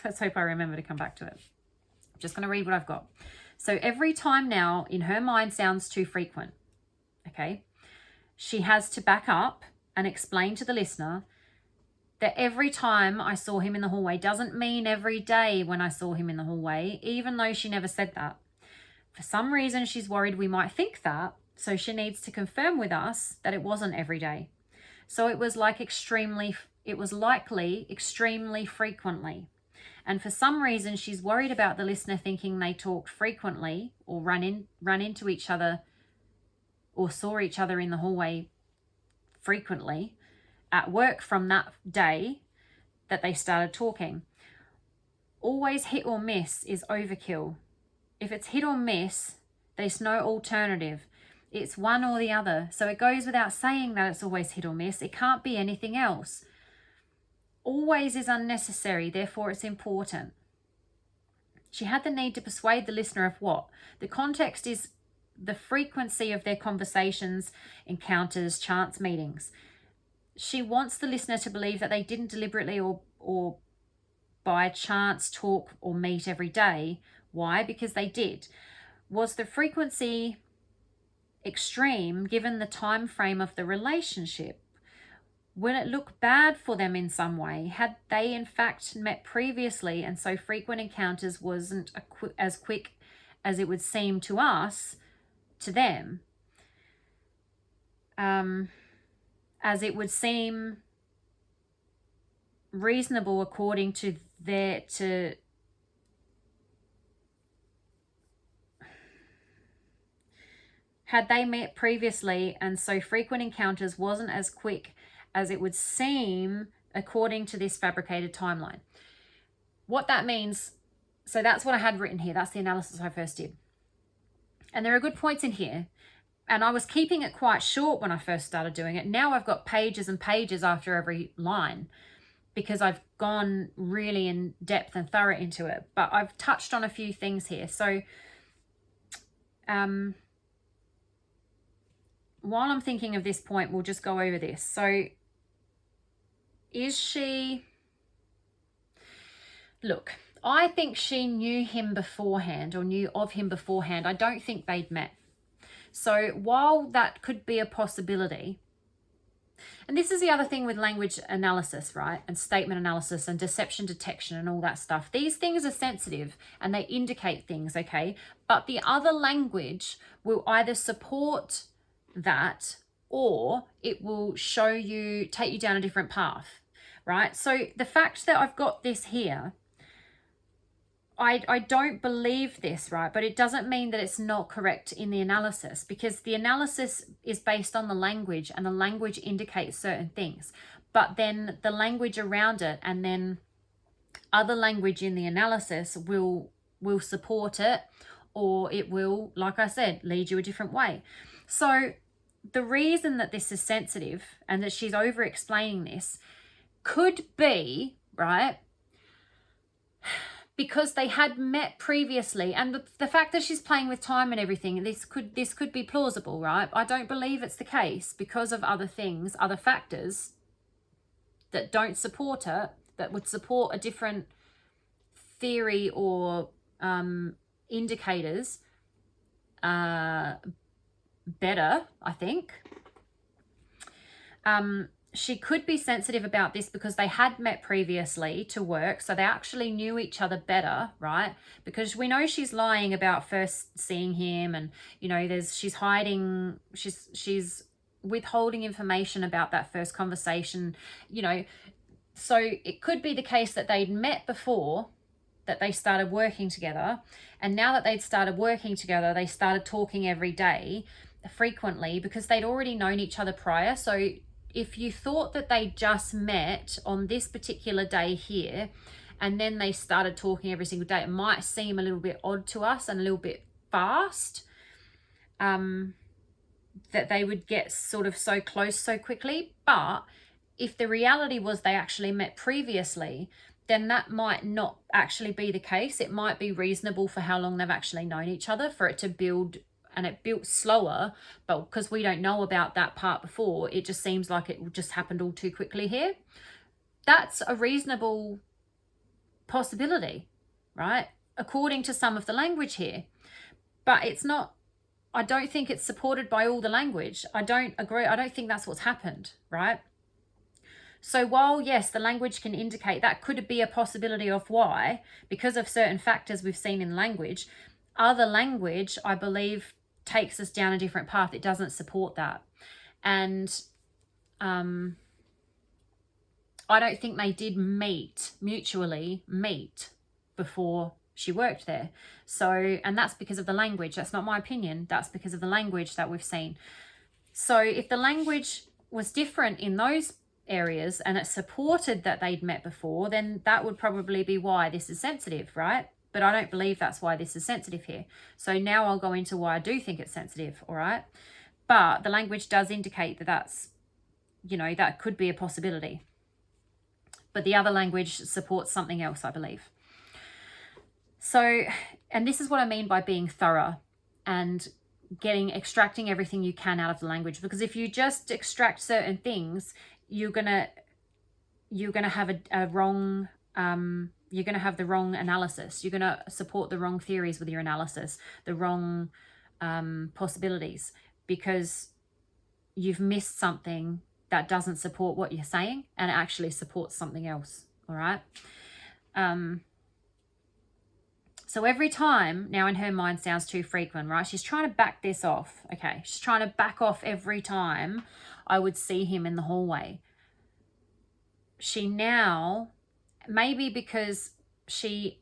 Let's hope I remember to come back to it. I'm just going to read what I've got. So every time now in her mind sounds too frequent. Okay. She has to back up and explain to the listener that every time I saw him in the hallway doesn't mean every day when I saw him in the hallway, even though she never said that. For some reason, she's worried we might think that, so she needs to confirm with us that it wasn't every day. So it was likely extremely frequently. And for some reason, she's worried about the listener thinking they talked frequently or run into each other or saw each other in the hallway frequently at work from that day that they started talking. Always hit or miss is overkill. If it's hit or miss, there's no alternative. It's one or the other. So it goes without saying that it's always hit or miss. It can't be anything else. Always is unnecessary, therefore it's important. She had the need to persuade the listener of what? The context is the frequency of their conversations, encounters, chance meetings. She wants the listener to believe that they didn't deliberately or by chance talk or meet every day. Why? Because they did. Was the frequency extreme given the time frame of the relationship? Will it look bad for them in some way? Had they in fact met previously and so frequent encounters wasn't as quick as it would seem to us to them. As it would seem reasonable according to had they met previously, and so frequent encounters wasn't as quick as it would seem according to this fabricated timeline. What that means, so that's what I had written here. That's the analysis I first did. And there are good points in here. And I was keeping it quite short when I first started doing it. Now I've got pages and pages after every line because I've gone really in depth and thorough into it. But I've touched on a few things here. So while I'm thinking of this point, we'll just go over this. So is she... Look, I think she knew him beforehand or knew of him beforehand. I don't think they'd met. So while that could be a possibility, and this is the other thing with language analysis, right? And statement analysis and deception detection and all that stuff. These things are sensitive and they indicate things, okay? But the other language will either support that or it will show you, take you down a different path, right? So the fact that I've got this here, I don't believe this, right? But it doesn't mean that it's not correct in the analysis, because the analysis is based on the language and the language indicates certain things. But then the language around it and then other language in the analysis will support it, or it will, like I said, lead you a different way. So the reason that this is sensitive and that she's over explaining this could be, right, because they had met previously, and the fact that she's playing with time and everything, this could be plausible, right? I don't believe it's the case because of other things, other factors that don't support it, that would support a different theory or indicators better, I think. She could be sensitive about this because they had met previously to work, so they actually knew each other better, right? Because we know she's lying about first seeing him, and you know, she's hiding, she's withholding information about that first conversation, you know. So it could be the case that they'd met before, that they started working together, and now that they'd started working together, they started talking every day frequently because they'd already known each other prior. So if you thought that they just met on this particular day here and then they started talking every single day, it might seem a little bit odd to us and a little bit fast, that they would get sort of so close so quickly. But if the reality was they actually met previously, then that might not actually be the case. It might be reasonable for how long they've actually known each other for it to build, and it built slower, but because we don't know about that part before, it just seems like it just happened all too quickly here. That's a reasonable possibility, right? According to some of the language here. But it's not, I don't think it's supported by all the language. I don't agree. I don't think that's what's happened, right? So while, yes, the language can indicate that could be a possibility of why, because of certain factors we've seen in language, other language, I believe, takes us down a different path. It doesn't support that. And I don't think they did mutually meet before she worked there. So, and that's because of the language. That's not my opinion. That's because of the language that we've seen. So if the language was different in those areas and it supported that they'd met before, then that would probably be why this is sensitive, right? But I don't believe that's why this is sensitive here. So now I'll go into why I do think it's sensitive, all right? But the language does indicate that that's, you know, that could be a possibility. But the other language supports something else, I believe. So, and this is what I mean by being thorough and extracting everything you can out of the language. Because if you just extract certain things, you're gonna have a wrong, you're going to have the wrong analysis. You're going to support the wrong theories with your analysis, the wrong possibilities, because you've missed something that doesn't support what you're saying and it actually supports something else, all right? So every time, now in her mind sounds too frequent, right? She's trying to back this off, okay? She's trying to back off every time I would see him in the hallway. She now, maybe because she,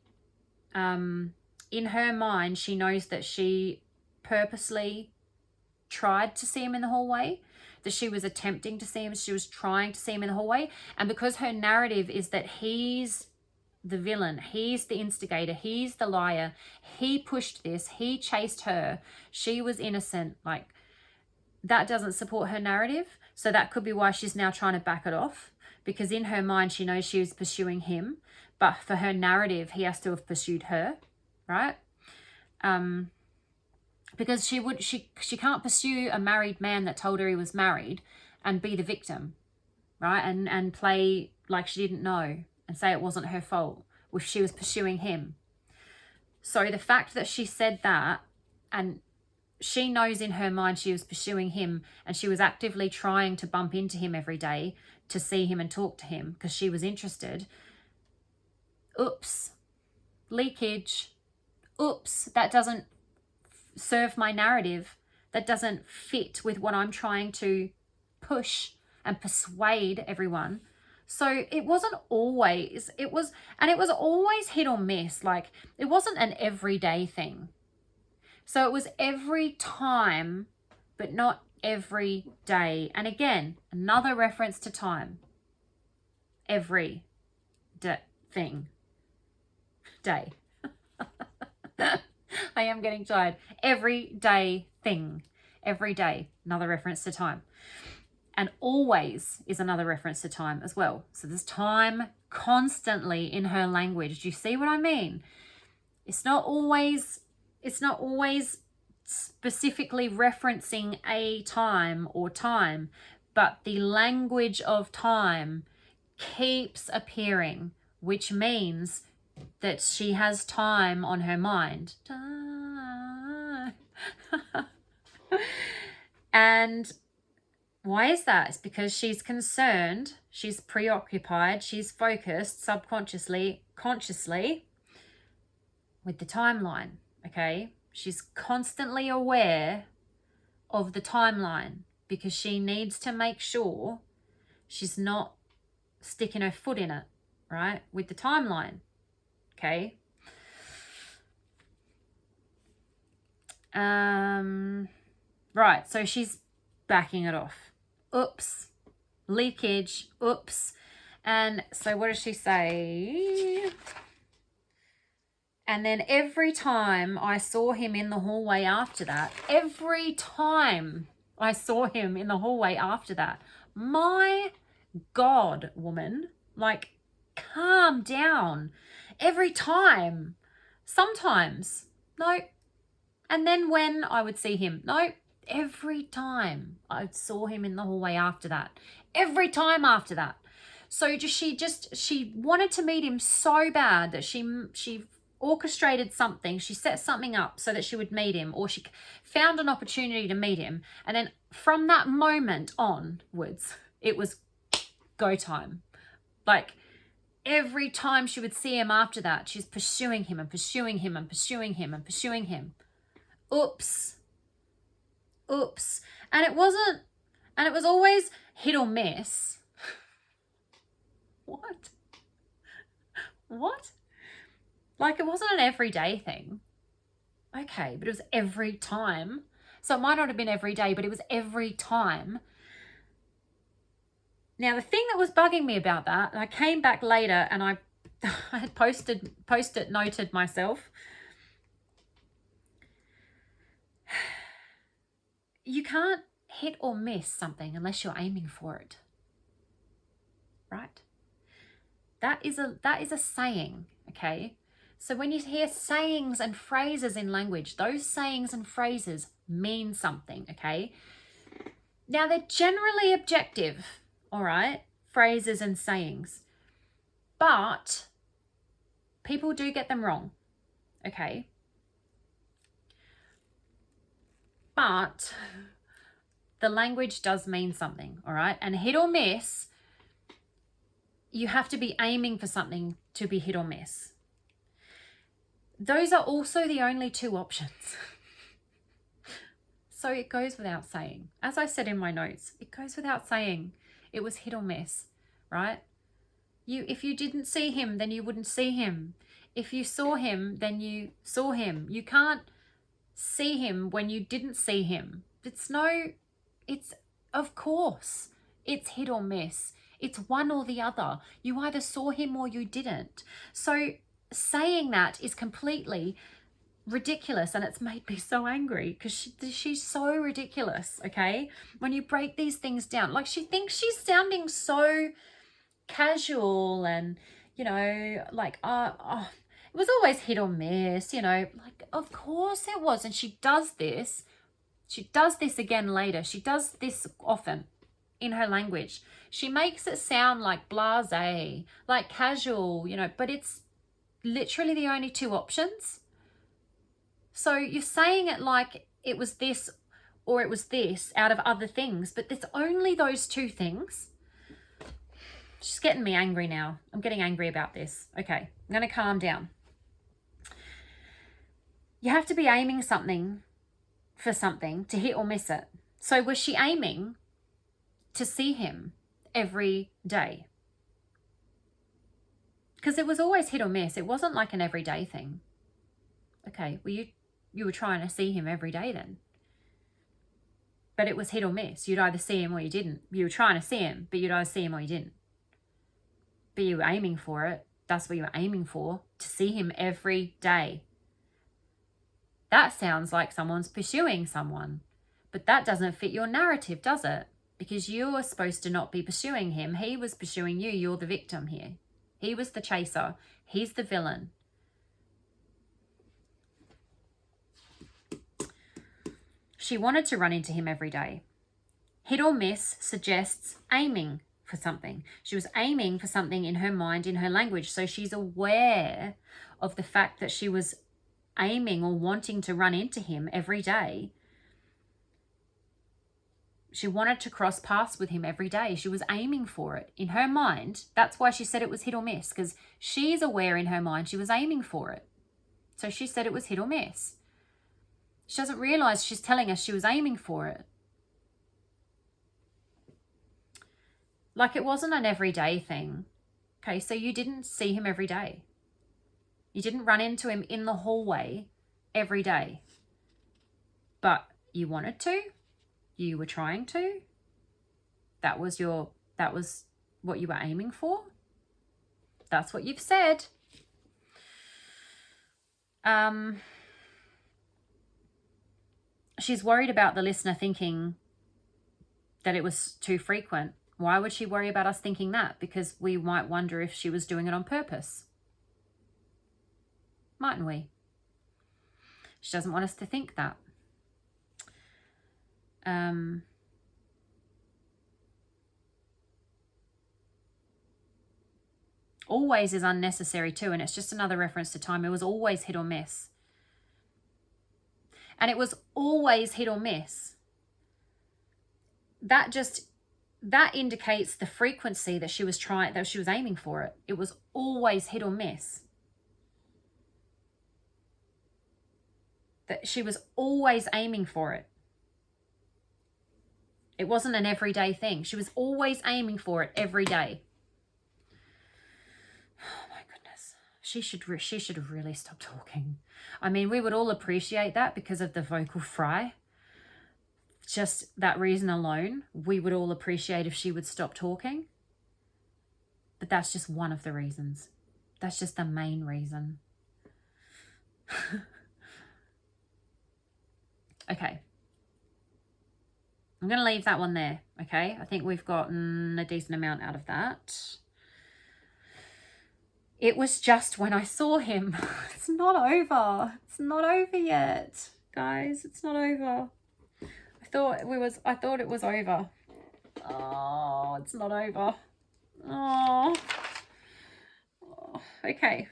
in her mind, she knows that she purposely tried to see him in the hallway, that she was attempting to see him, she was trying to see him in the hallway. And because her narrative is that he's the villain, he's the instigator, he's the liar, he pushed this, he chased her, she was innocent, like, that doesn't support her narrative. So that could be why she's now trying to back it off, because in her mind she knows she was pursuing him, but for her narrative he has to have pursued her, right? Because she can't pursue a married man that told her he was married and be the victim, right? And play like she didn't know and say it wasn't her fault if she was pursuing him. So the fact that she said that, and she knows in her mind she was pursuing him, and she was actively trying to bump into him every day to see him and talk to him because she was interested. Oops. Leakage. Oops. That doesn't serve my narrative. That doesn't fit with what I'm trying to push and persuade everyone. So it wasn't always, it was always hit or miss. Like, it wasn't an everyday thing. So it was every time, but not every day. And again, another reference to time. Every thing. Day. I am getting tired. Everyday thing. Every day. Another reference to time. And always is another reference to time as well. So there's time constantly in her language. Do you see what I mean? It's not always specifically referencing a time or time, but the language of time keeps appearing, which means that she has time on her mind. Time. And why is that? It's because she's concerned, she's preoccupied, she's focused subconsciously, consciously with the timeline, okay? She's constantly aware of the timeline because she needs to make sure she's not sticking her foot in it, right? With the timeline, okay? Right, so she's backing it off. Oops. Leakage. Oops. And so what does she say? And then every time I saw him in the hallway after that, my God, woman, like, calm down. Every time. Sometimes. No. And then when I would see him, no. Every time I saw him in the hallway after that. Every time after that. So she wanted to meet him so bad that she orchestrated something. She set something up so that she would meet him, or she found an opportunity to meet him. And then from that moment onwards, it was go time. Like, every time she would see him after that, she's pursuing him and pursuing him and pursuing him and pursuing him. Oops. Oops. And it was always hit or miss. What? Like, it wasn't an everyday thing. Okay, but it was every time. So it might not have been every day, but it was every time. Now, the thing that was bugging me about that, and I came back later and I had post-it noted myself. You can't hit or miss something unless you're aiming for it. Right? That is a saying, okay? So when you hear sayings and phrases in language, those sayings and phrases mean something, okay? Now, they're generally objective, all right? Phrases and sayings. But people do get them wrong, okay? But the language does mean something, all right? And hit or miss, you have to be aiming for something to be hit or miss. those are also the only two options. So it goes without saying. As I said in my notes, it goes without saying. It was hit or miss, right? If you didn't see him, then you wouldn't see him. If you saw him, then you saw him. You can't see him when you didn't see him. Of course, it's hit or miss. It's one or the other. You either saw him or you didn't. So saying that is completely ridiculous, and it's made me so angry because she's so ridiculous. Okay, when you break these things down, like, she thinks she's sounding so casual and, you know, like, it was always hit or miss, you know, like, of course it was. And she does this again later. She does this often in her language. She makes it sound like blasé, like casual, you know, but it's literally the only two options. So you're saying it like it was this or it was this out of other things, but there's only those two things. She's getting me angry now. I'm getting angry about this. Okay, I'm going to calm down. You have to be aiming something for something to hit or miss it. So was she aiming to see him every day? Because it was always hit or miss. It wasn't like an everyday thing. Okay, well, you were trying to see him every day then. But it was hit or miss. You'd either see him or you didn't. You were trying to see him, but you'd either see him or you didn't. But you were aiming for it. That's what you were aiming for, to see him every day. That sounds like someone's pursuing someone. But that doesn't fit your narrative, does it? Because you are supposed to not be pursuing him. He was pursuing you. You're the victim here. He was the chaser. He's the villain. She wanted to run into him every day. Hit or miss suggests aiming for something. She was aiming for something in her mind, in her language. So she's aware of the fact that she was aiming or wanting to run into him every day. She wanted to cross paths with him every day. She was aiming for it in her mind. That's why she said it was hit or miss, because she's aware in her mind she was aiming for it. So she said it was hit or miss. She doesn't realize she's telling us she was aiming for it. Like, it wasn't an everyday thing. Okay, so you didn't see him every day. You didn't run into him in the hallway every day. But you wanted to. You were trying to. That was what you were aiming for. That's what you've said. She's worried about the listener thinking that it was too frequent. Why would she worry about us thinking that? Because we might wonder if she was doing it on purpose. Mightn't we? She doesn't want us to think that. Always is unnecessary too, and it's just another reference to time. It was always hit or miss. And it was always hit or miss. That indicates the frequency that she was aiming for it. It was always hit or miss. That she was always aiming for it. It wasn't an everyday thing. She was always aiming for it every day. Oh my goodness. She should have really stopped talking. I mean, we would all appreciate that because of the vocal fry. Just that reason alone, we would all appreciate if she would stop talking. But that's just one of the reasons. That's just the main reason. Okay. I'm going to leave that one there, okay? I think we've gotten a decent amount out of that. It was just when I saw him. It's not over. It's not over yet, guys. It's not over. I thought it was over. Oh, it's not over. Oh. Okay.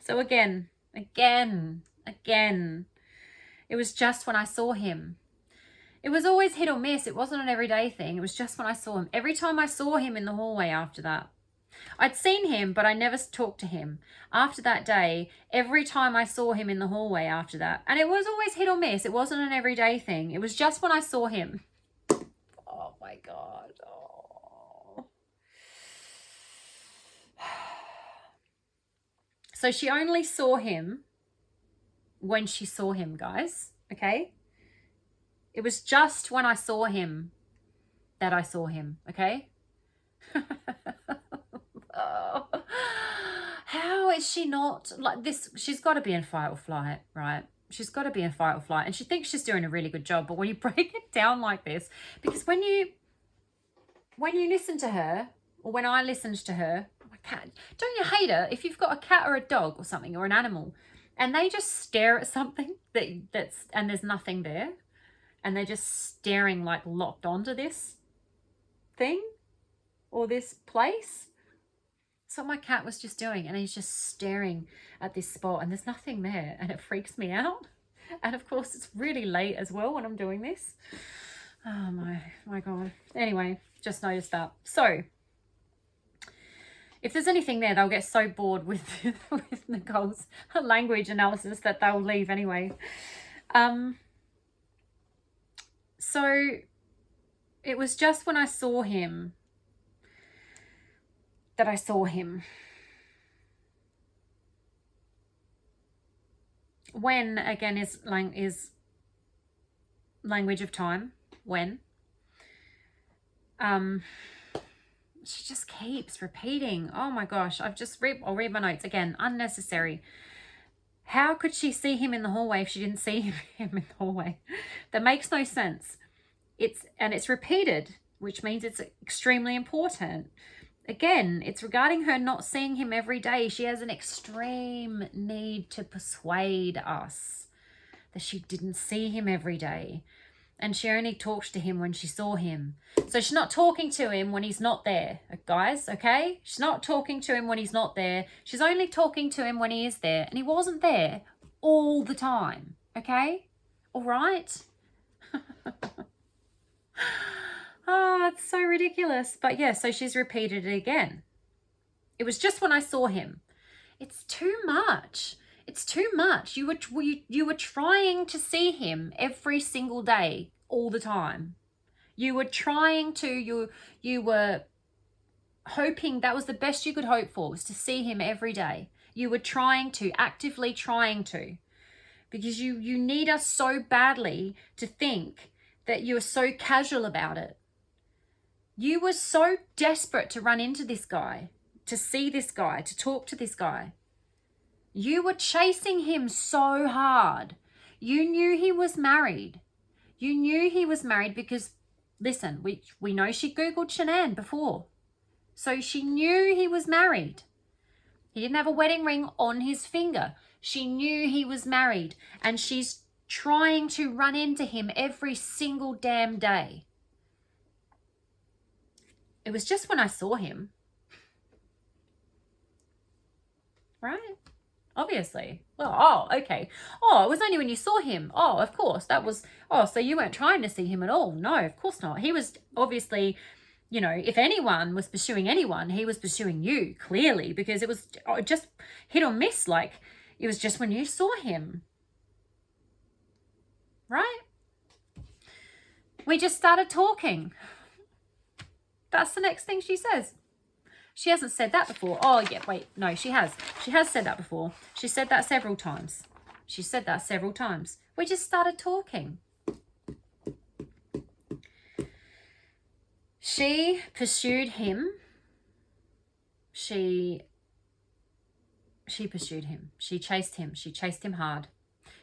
So again. It was just when I saw him. It was always hit or miss. It wasn't an everyday thing. It was just when I saw him. Every time I saw him in the hallway after that. I'd seen him, but I never talked to him. After that day, every time I saw him in the hallway after that, and it was always hit or miss. It wasn't an everyday thing. It was just when I saw him. Oh my God. Oh. So she only saw him when she saw him, guys. Okay? It was just when I saw him that I saw him. Okay? Oh. How is she not like this? She's got to be in fight or flight, right? She's got to be in fight or flight, and she thinks she's doing a really good job. But when you break it down like this, because when you listen to her, or when I listened to her, my cat, don't you hate her if you've got a cat or a dog or something or an animal, and they just stare at something that's and there's nothing there, and they're just staring like locked onto this thing or this place. So my cat was just doing, and he's just staring at this spot and there's nothing there, and it freaks me out. And of course it's really late as well when I'm doing this. Oh my God. Anyway, just noticed that. So if there's anything there, they'll get so bored with Nicole's language analysis that they'll leave anyway. So it was just when I saw him that I saw him. When, again, is language of time. When. She just keeps repeating. Oh my gosh. I'll read my notes again. Unnecessary. How could she see him in the hallway if she didn't see him in the hallway? That makes no sense. It's repeated, which means it's extremely important. Again, it's regarding her not seeing him every day. She has an extreme need to persuade us that she didn't see him every day. And she only talked to him when she saw him. So she's not talking to him when he's not there, guys, okay? She's not talking to him when he's not there. She's only talking to him when he is there. And he wasn't there all the time, okay? All right? Oh, it's so ridiculous. But yeah, so she's repeated it again. It was just when I saw him. It's too much. It's too much. You were trying to see him every single day, all the time. You were trying to, you were hoping that was the best you could hope for, was to see him every day. You were actively trying to. Because you need us so badly to think that you are so casual about it. You were so desperate to run into this guy, to see this guy, to talk to this guy. You were chasing him so hard. You knew he was married. You knew he was married because, listen, we know she Googled Shanann before. So she knew he was married. He didn't have a wedding ring on his finger. She knew he was married, and she's trying to run into him every single damn day. It was just when I saw him. Right? Obviously. Well, okay. Oh, it was only when you saw him. Oh, of course. That was, so you weren't trying to see him at all. No, of course not. He was obviously, if anyone was pursuing anyone, he was pursuing you, clearly, because it was just hit or miss. Like, it was just when you saw him. Right? We just started talking. That's the next thing she says. She hasn't said that before. Oh, yeah, wait. No, she has. She has said that before. She said that several times. We just started talking. She pursued him. She pursued him. She chased him. She chased him hard.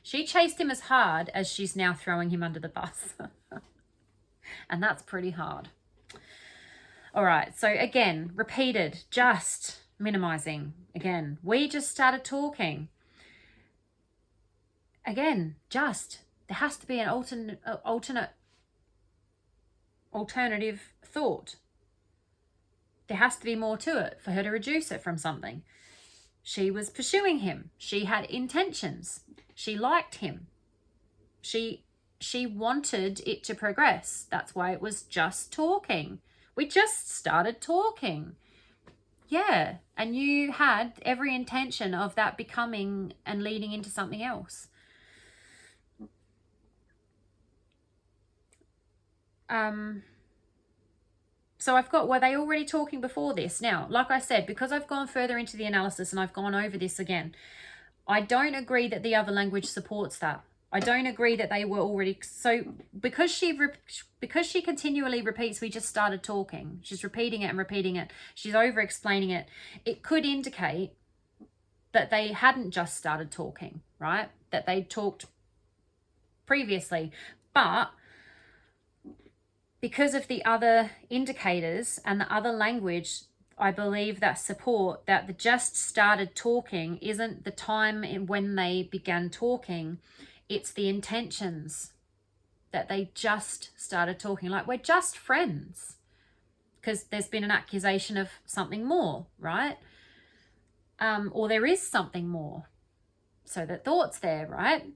She chased him as hard as she's now throwing him under the bus. And that's pretty hard. All right, so again, repeated, just, minimizing. Again, we just started talking. Again, just, there has to be an alternative thought. There has to be more to it for her to reduce it from something. She was pursuing him. She had intentions. She liked him. She wanted it to progress. That's why it was just talking. We just started talking. Yeah, and you had every intention of that becoming and leading into something else. So I've got, were they already talking before this? Now, like I said, because I've gone further into the analysis and I've gone over this again, I don't agree that the other language supports that. I don't agree that they were already, so because she continually repeats, we just started talking. She's repeating it and repeating it. She's over explaining it. It could indicate that they hadn't just started talking, right? That they talked previously. But because of the other indicators and the other language, I believe that support that the just started talking isn't the time when they began talking. It's the intentions that they just started talking. Like, we're just friends. Because there's been an accusation of something more, right? Or there is something more. So the thought's there, right?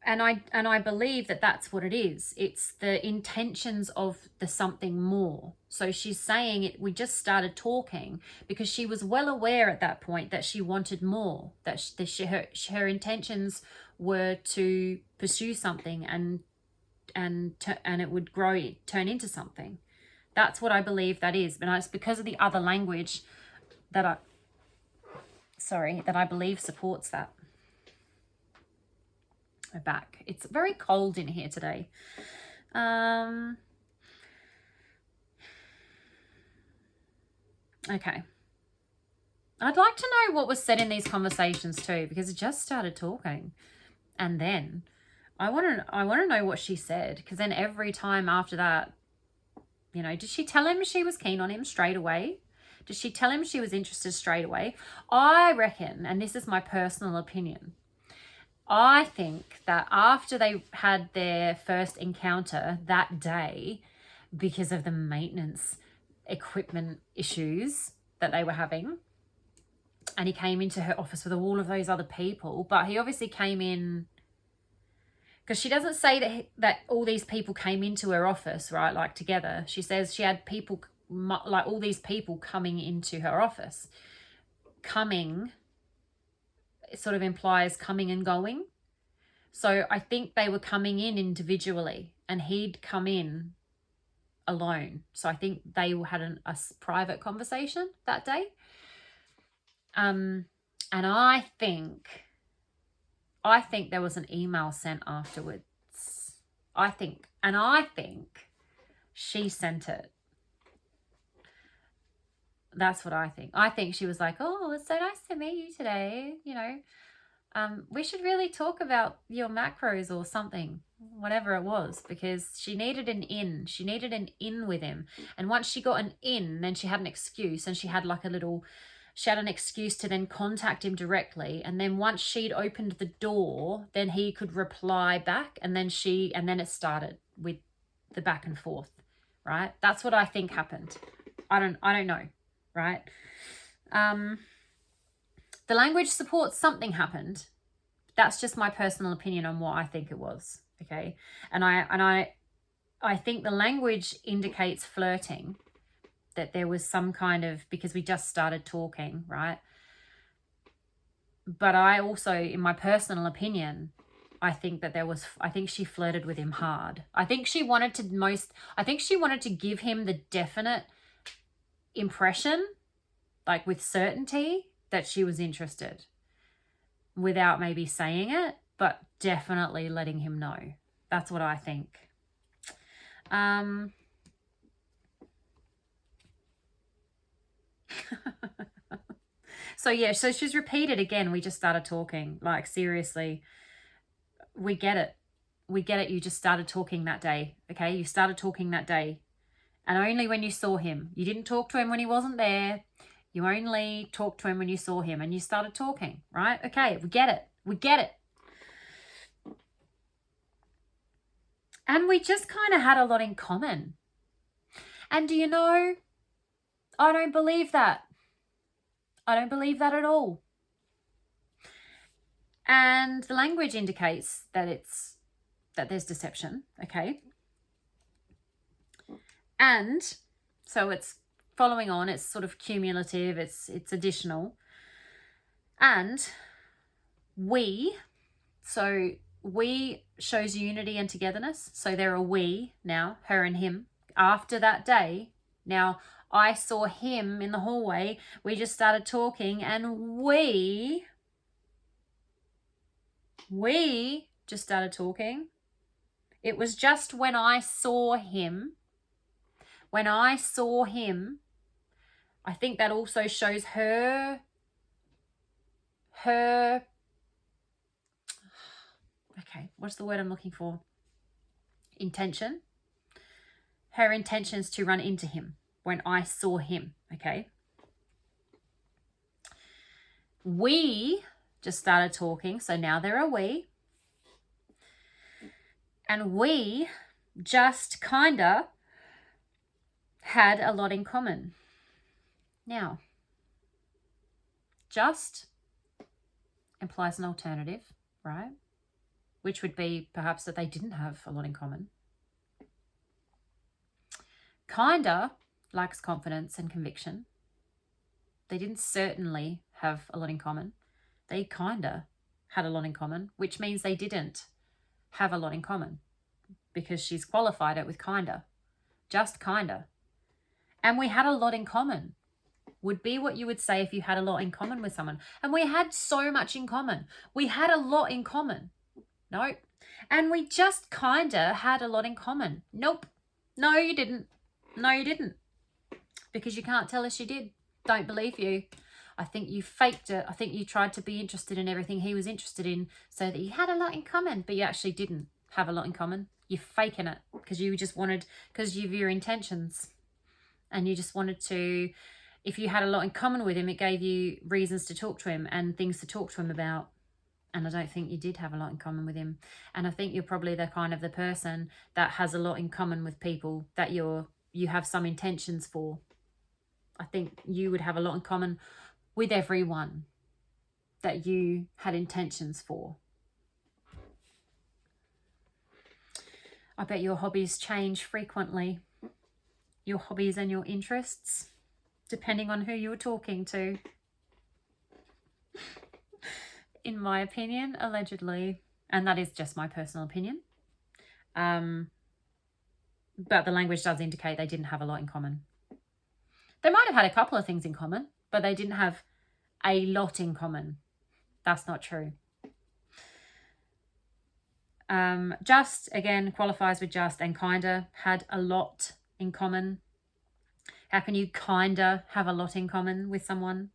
And I believe that that's what it is. It's the intentions of the something more. So she's saying it. We just started talking because she was well aware at that point that she wanted more. That her intentions were to pursue something and it would turn into something. That's what I believe that is. But it's because of the other language that I believe supports that. Back. It's very cold in here today. Okay. I'd like to know what was said in these conversations too, because it just started talking. And then I want to know what she said, because then every time after that, you know, did she tell him she was keen on him straight away? Did she tell him she was interested straight away? I reckon, and this is my personal opinion, I think that after they had their first encounter that day, because of the maintenance equipment issues that they were having, and he came into her office with all of those other people, but he obviously came in, because she doesn't say that all these people came into her office, right, like together. She says she had people, like all these people coming into her office. Coming, it sort of implies coming and going. So I think they were coming in individually and he'd come in alone. So I think they had a private conversation that day. And I think there was an email sent afterwards. I think she sent it. That's what I think. I think she was like, oh, it's so nice to meet you today. You know, we should really talk about your macros or something, whatever it was, because she needed an in. She needed an in with him. And once she got an in, then she had an excuse, and she had an excuse to then contact him directly. And then once she'd opened the door, then he could reply back, and then it started with the back and forth, right? That's what I think happened. I don't know, right? The language supports something happened. That's just my personal opinion on what I think it was, okay? And I think the language indicates flirting, that there was some kind of, because we just started talking, right? But I also, in my personal opinion, I think she flirted with him hard. I think she wanted to give him the definite impression, like with certainty, that she was interested, without maybe saying it, but definitely letting him know. That's what I think. So she's repeated again, we just started talking. Like, seriously, we get it. You just started talking that day, okay? You started talking that day. And only when you saw him. You didn't talk to him when he wasn't there. You only talked to him when you saw him, and you started talking, right? Okay, we get it. And we just kind of had a lot in common. And do you know, I don't believe that. I don't believe that at all. And the language indicates that there's deception, okay? And so it's following on. It's sort of cumulative. It's additional. And we, so we shows unity and togetherness. So there are we now, her and him. After that day, now I saw him in the hallway. We just started talking, and we just started talking. It was just when I saw him. When I saw him, I think that also shows her, okay, what's the word I'm looking for? Intention. Her intentions to run into him when I saw him, okay? We just started talking, so now there are we. And we just kinda had a lot in common. Now, just implies an alternative, right? Which would be perhaps that they didn't have a lot in common. Kinda lacks confidence and conviction. They didn't certainly have a lot in common. They kinda had a lot in common, which means they didn't have a lot in common, because she's qualified it with kinda. Just kinda. And we had a lot in common would be what you would say if you had a lot in common with someone. And we had so much in common. We had a lot in common. No. And we just kinda had a lot in common. Nope. No, you didn't. No, you didn't. Because you can't tell us you did. Don't believe you. I think you faked it. I think you tried to be interested in everything he was interested in so that you had a lot in common, but you actually didn't have a lot in common. You're faking it because you just wanted, because of your intentions. And you just wanted to, if you had a lot in common with him, it gave you reasons to talk to him and things to talk to him about. And I don't think you did have a lot in common with him. And I think you're probably the kind of the person that has a lot in common with people that you have some intentions for. I think you would have a lot in common with everyone that you had intentions for. I bet your hobbies change frequently. Your hobbies and your interests, depending on who you were talking to. In my opinion, allegedly. And that is just my personal opinion. But the language does indicate they didn't have a lot in common. They might have had a couple of things in common, but they didn't have a lot in common. That's not true. Just, again, qualifies with just, and kinda had a lot in common. How can you kinda have a lot in common with someone?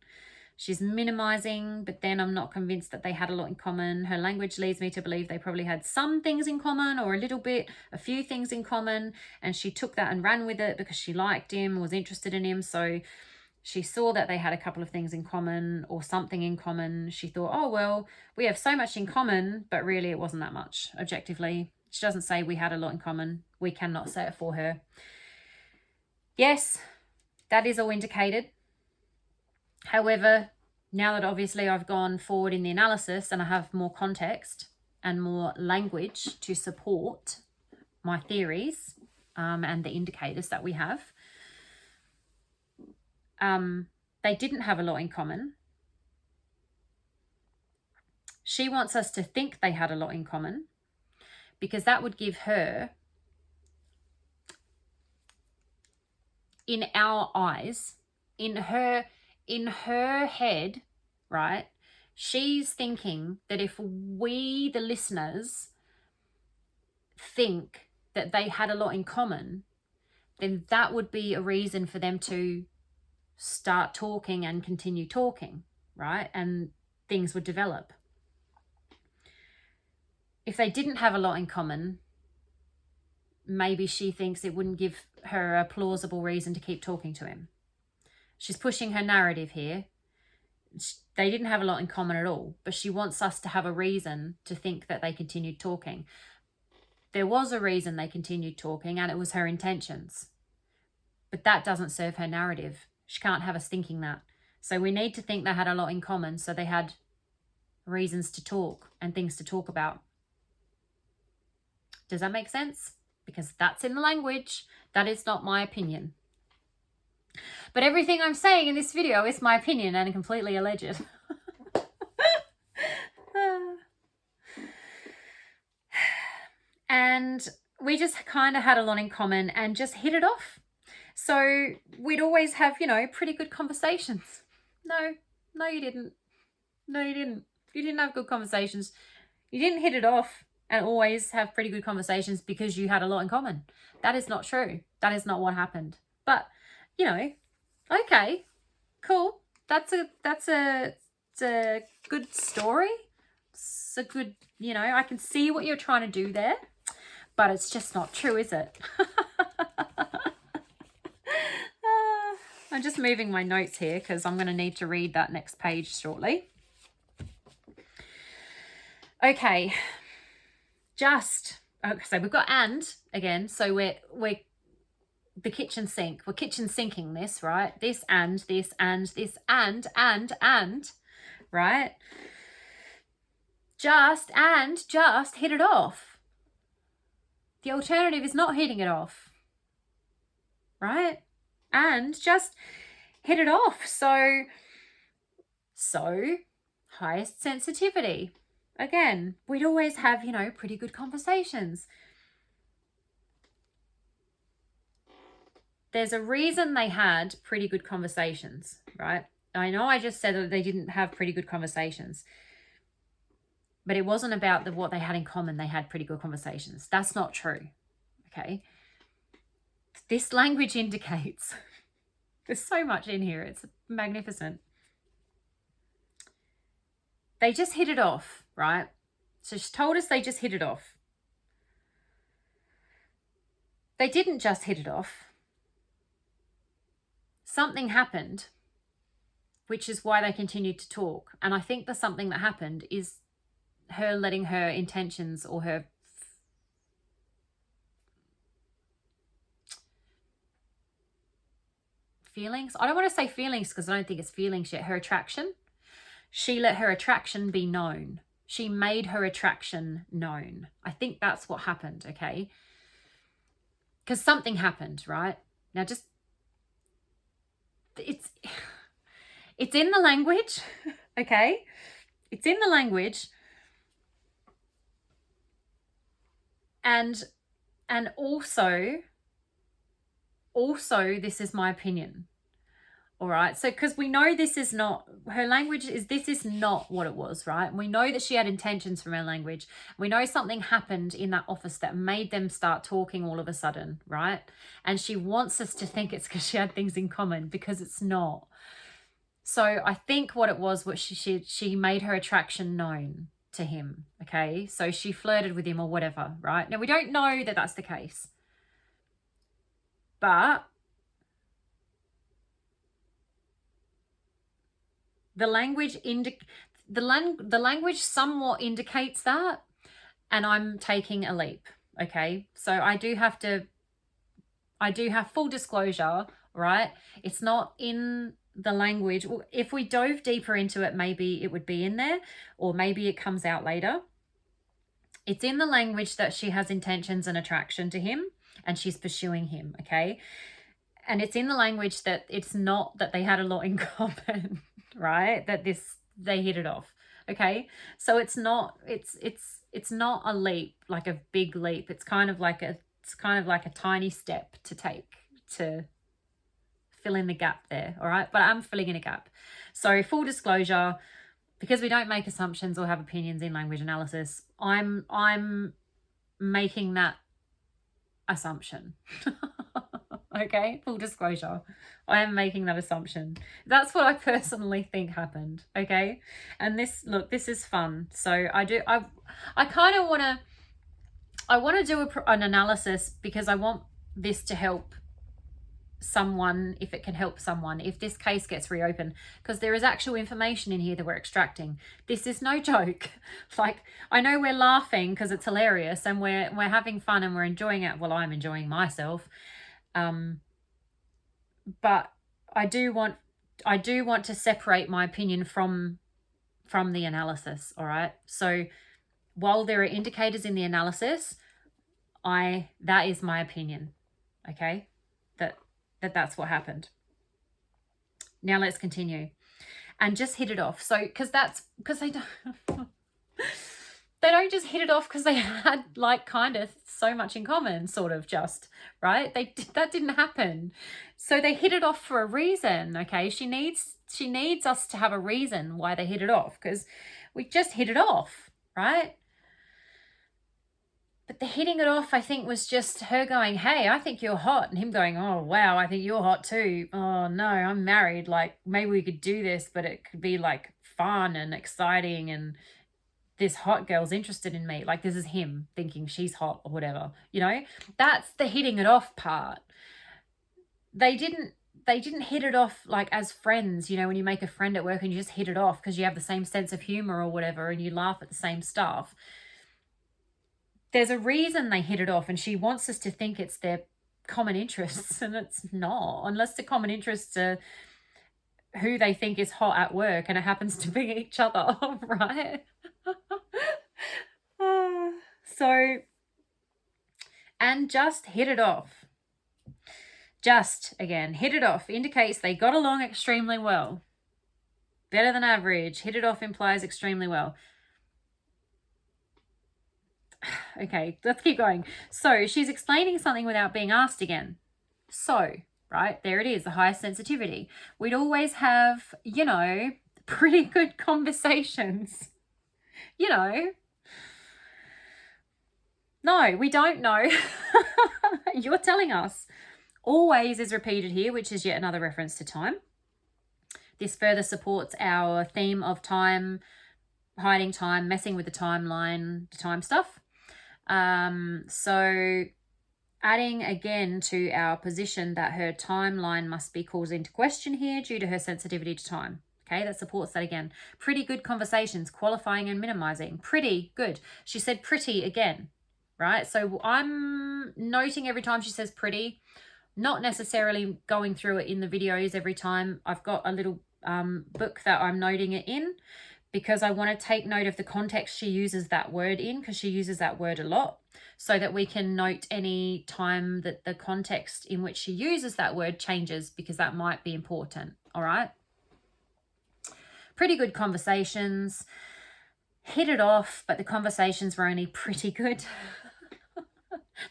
She's minimizing, but then I'm not convinced that they had a lot in common. Her language leads me to believe they probably had some things in common, or a little bit, a few things in common, and she took that and ran with it because she liked him, was interested in him. So she saw that they had a couple of things in common or something in common. She thought, oh, well, we have so much in common, but really it wasn't that much, objectively. She doesn't say we had a lot in common. We cannot say it for her. Yes, that is all indicated. However, now that obviously I've gone forward in the analysis and I have more context and more language to support my theories and the indicators that we have, they didn't have a lot in common. She wants us to think they had a lot in common because that would give her, in our eyes, in her head, right, she's thinking that if we, the listeners, think that they had a lot in common, then that would be a reason for them to start talking and continue talking, right? And things would develop. If they didn't have a lot in common, maybe she thinks it wouldn't give her a plausible reason to keep talking to him. She's pushing her narrative here. They didn't have a lot in common at all, but she wants us to have a reason to think that they continued talking. There was a reason they continued talking, and it was her intentions. But that doesn't serve her narrative. She can't have us thinking that. So we need to think they had a lot in common, so they had reasons to talk and things to talk about. Does that make sense? Because that's in the language. That is not my opinion. But everything I'm saying in this video is my opinion and completely alleged. And we just kind of had a lot in common and just hit it off. So we'd always have, you know, pretty good conversations. No, you didn't. No, you didn't. You didn't have good conversations. You didn't hit it off and always have pretty good conversations because you had a lot in common. That is not true. That is not what happened. But, you know, okay, cool. That's a good story. It's a good, you know, I can see what you're trying to do there, but it's just not true, is it? I'm just moving my notes here because I'm going to need to read that next page shortly. Okay, so we've got and again, so we're the kitchen sink. We're kitchen sinking this, right? This and this and this and, right? Just hit it off. The alternative is not hitting it off, right? And just hit it off. So highest sensitivity. Again, we'd always have, you know, pretty good conversations. There's a reason they had pretty good conversations, right? I know I just said that they didn't have pretty good conversations, but it wasn't about what they had in common. They had pretty good conversations. That's not true, okay? This language indicates, there's so much in here. It's magnificent. They just hit it off, right? So she told us they just hit it off. They didn't just hit it off. Something happened, which is why they continued to talk. And I think the something that happened is her letting her intentions or her feelings, I don't want to say feelings because I don't think it's feelings yet, her attraction. She let her attraction be known. She made her attraction known. I think that's what happened, okay? Because something happened, right? Now just, it's in the language, okay? It's in the language. And also, this is my opinion. All right. So, because we know this is not, her language is, this is not what it was, right? And we know that she had intentions from her language. We know something happened in that office that made them start talking all of a sudden, right? And she wants us to think it's because she had things in common, because it's not. So I think what it was she made her attraction known to him, okay? So she flirted with him or whatever, right? Now, we don't know that that's the case. But the language the language somewhat indicates that, and I'm taking a leap, okay? So I do have full disclosure, right? It's not in the language. If we dove deeper into it, maybe it would be in there, or maybe it comes out later. It's in the language that she has intentions and attraction to him, and she's pursuing him, okay? And it's in the language that it's not that they had a lot in common, right? That they hit it off, okay? So it's not a leap, like a big leap. It's kind of like a tiny step to take to fill in the gap there, all right? But I'm filling in a gap. So full disclosure, because we don't make assumptions or have opinions in language analysis, I'm making that assumption. Okay, full disclosure, I am making that assumption. That's what I personally think happened, okay? And this is fun. So I kind of want to do an analysis, because I want this to help someone, if it can help someone, if this case gets reopened, because there is actual information in here that we're extracting. This is no joke. Like, I know we're laughing because it's hilarious and we're having fun and we're enjoying it. Well, I'm enjoying myself. But I do want to separate my opinion from the analysis, all right? So while there are indicators in the analysis, that is my opinion, okay? That's what happened. Now let's continue. And just hit it off. So, because they don't, they don't just hit it off because they had like kind of so much in common, sort of, just, right? That didn't happen. So they hit it off for a reason, okay? She needs us to have a reason why they hit it off, because we just hit it off, right? But the hitting it off, I think, was just her going, hey, I think you're hot. And him going, oh, wow, I think you're hot too. Oh, no, I'm married. Like, maybe we could do this, but it could be like fun and exciting. And this hot girl's interested in me. Like, this is him thinking she's hot or whatever, you know? That's the hitting it off part. They didn't hit it off like as friends, you know, when you make a friend at work and you just hit it off because you have the same sense of humor or whatever and you laugh at the same stuff. There's a reason they hit it off, and she wants us to think it's their common interests, and it's not, unless the common interests are who they think is hot at work and it happens to be each other, right? So, and just hit it off. Just, again, hit it off indicates they got along extremely well. Better than average. Hit it off implies extremely well. Okay, let's keep going. So she's explaining something without being asked again. So, right, there it is, the highest sensitivity. We'd always have, you know, pretty good conversations. You know. No, we don't know. You're telling us. Always is repeated here, which is yet another reference to time. This further supports our theme of time, hiding time, messing with the timeline, the time stuff. So adding again to our position that her timeline must be called into question here due to her sensitivity to time. Okay, that supports that again. Pretty good conversations, qualifying and minimizing. Pretty good. She said pretty again, right? So I'm noting every time she says pretty, not necessarily going through it in the videos every time. I've got a little book that I'm noting it in, because I want to take note of the context she uses that word in, because she uses that word a lot, so that we can note any time that the context in which she uses that word changes, because that might be important, all right? Pretty good conversations. Hit it off, but the conversations were only pretty good.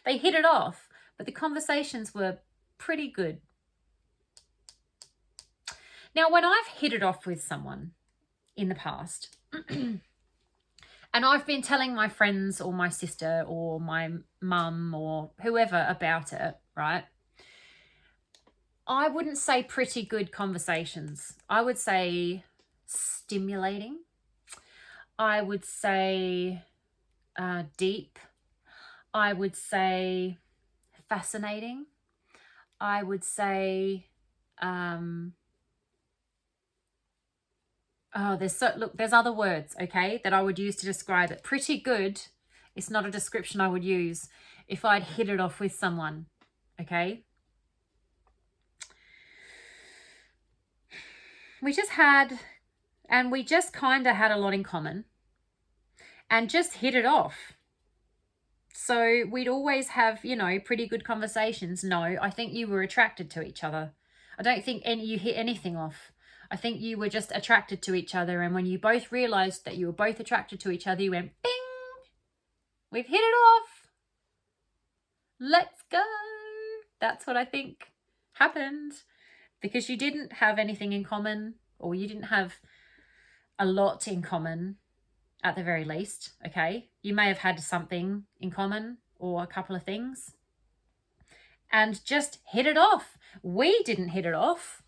They hit it off, but the conversations were pretty good. Now, when I've hit it off with someone in the past, and I've been telling my friends or my sister or my mum or whoever about it, right? I wouldn't say pretty good conversations. I would say stimulating. I would say deep. I would say fascinating. I would say there's other words, okay, that I would use to describe it. Pretty good is not a description I would use if I'd hit it off with someone, okay? We just kind of had a lot in common and just hit it off. So we'd always have, you know, pretty good conversations. No, I think you were attracted to each other. I don't think you hit anything off. I think you were just attracted to each other. And when you both realized that you were both attracted to each other, you went, bing, we've hit it off. Let's go. That's what I think happened, because you didn't have anything in common, or you didn't have a lot in common at the very least. Okay. You may have had something in common or a couple of things and just hit it off. We didn't hit it off.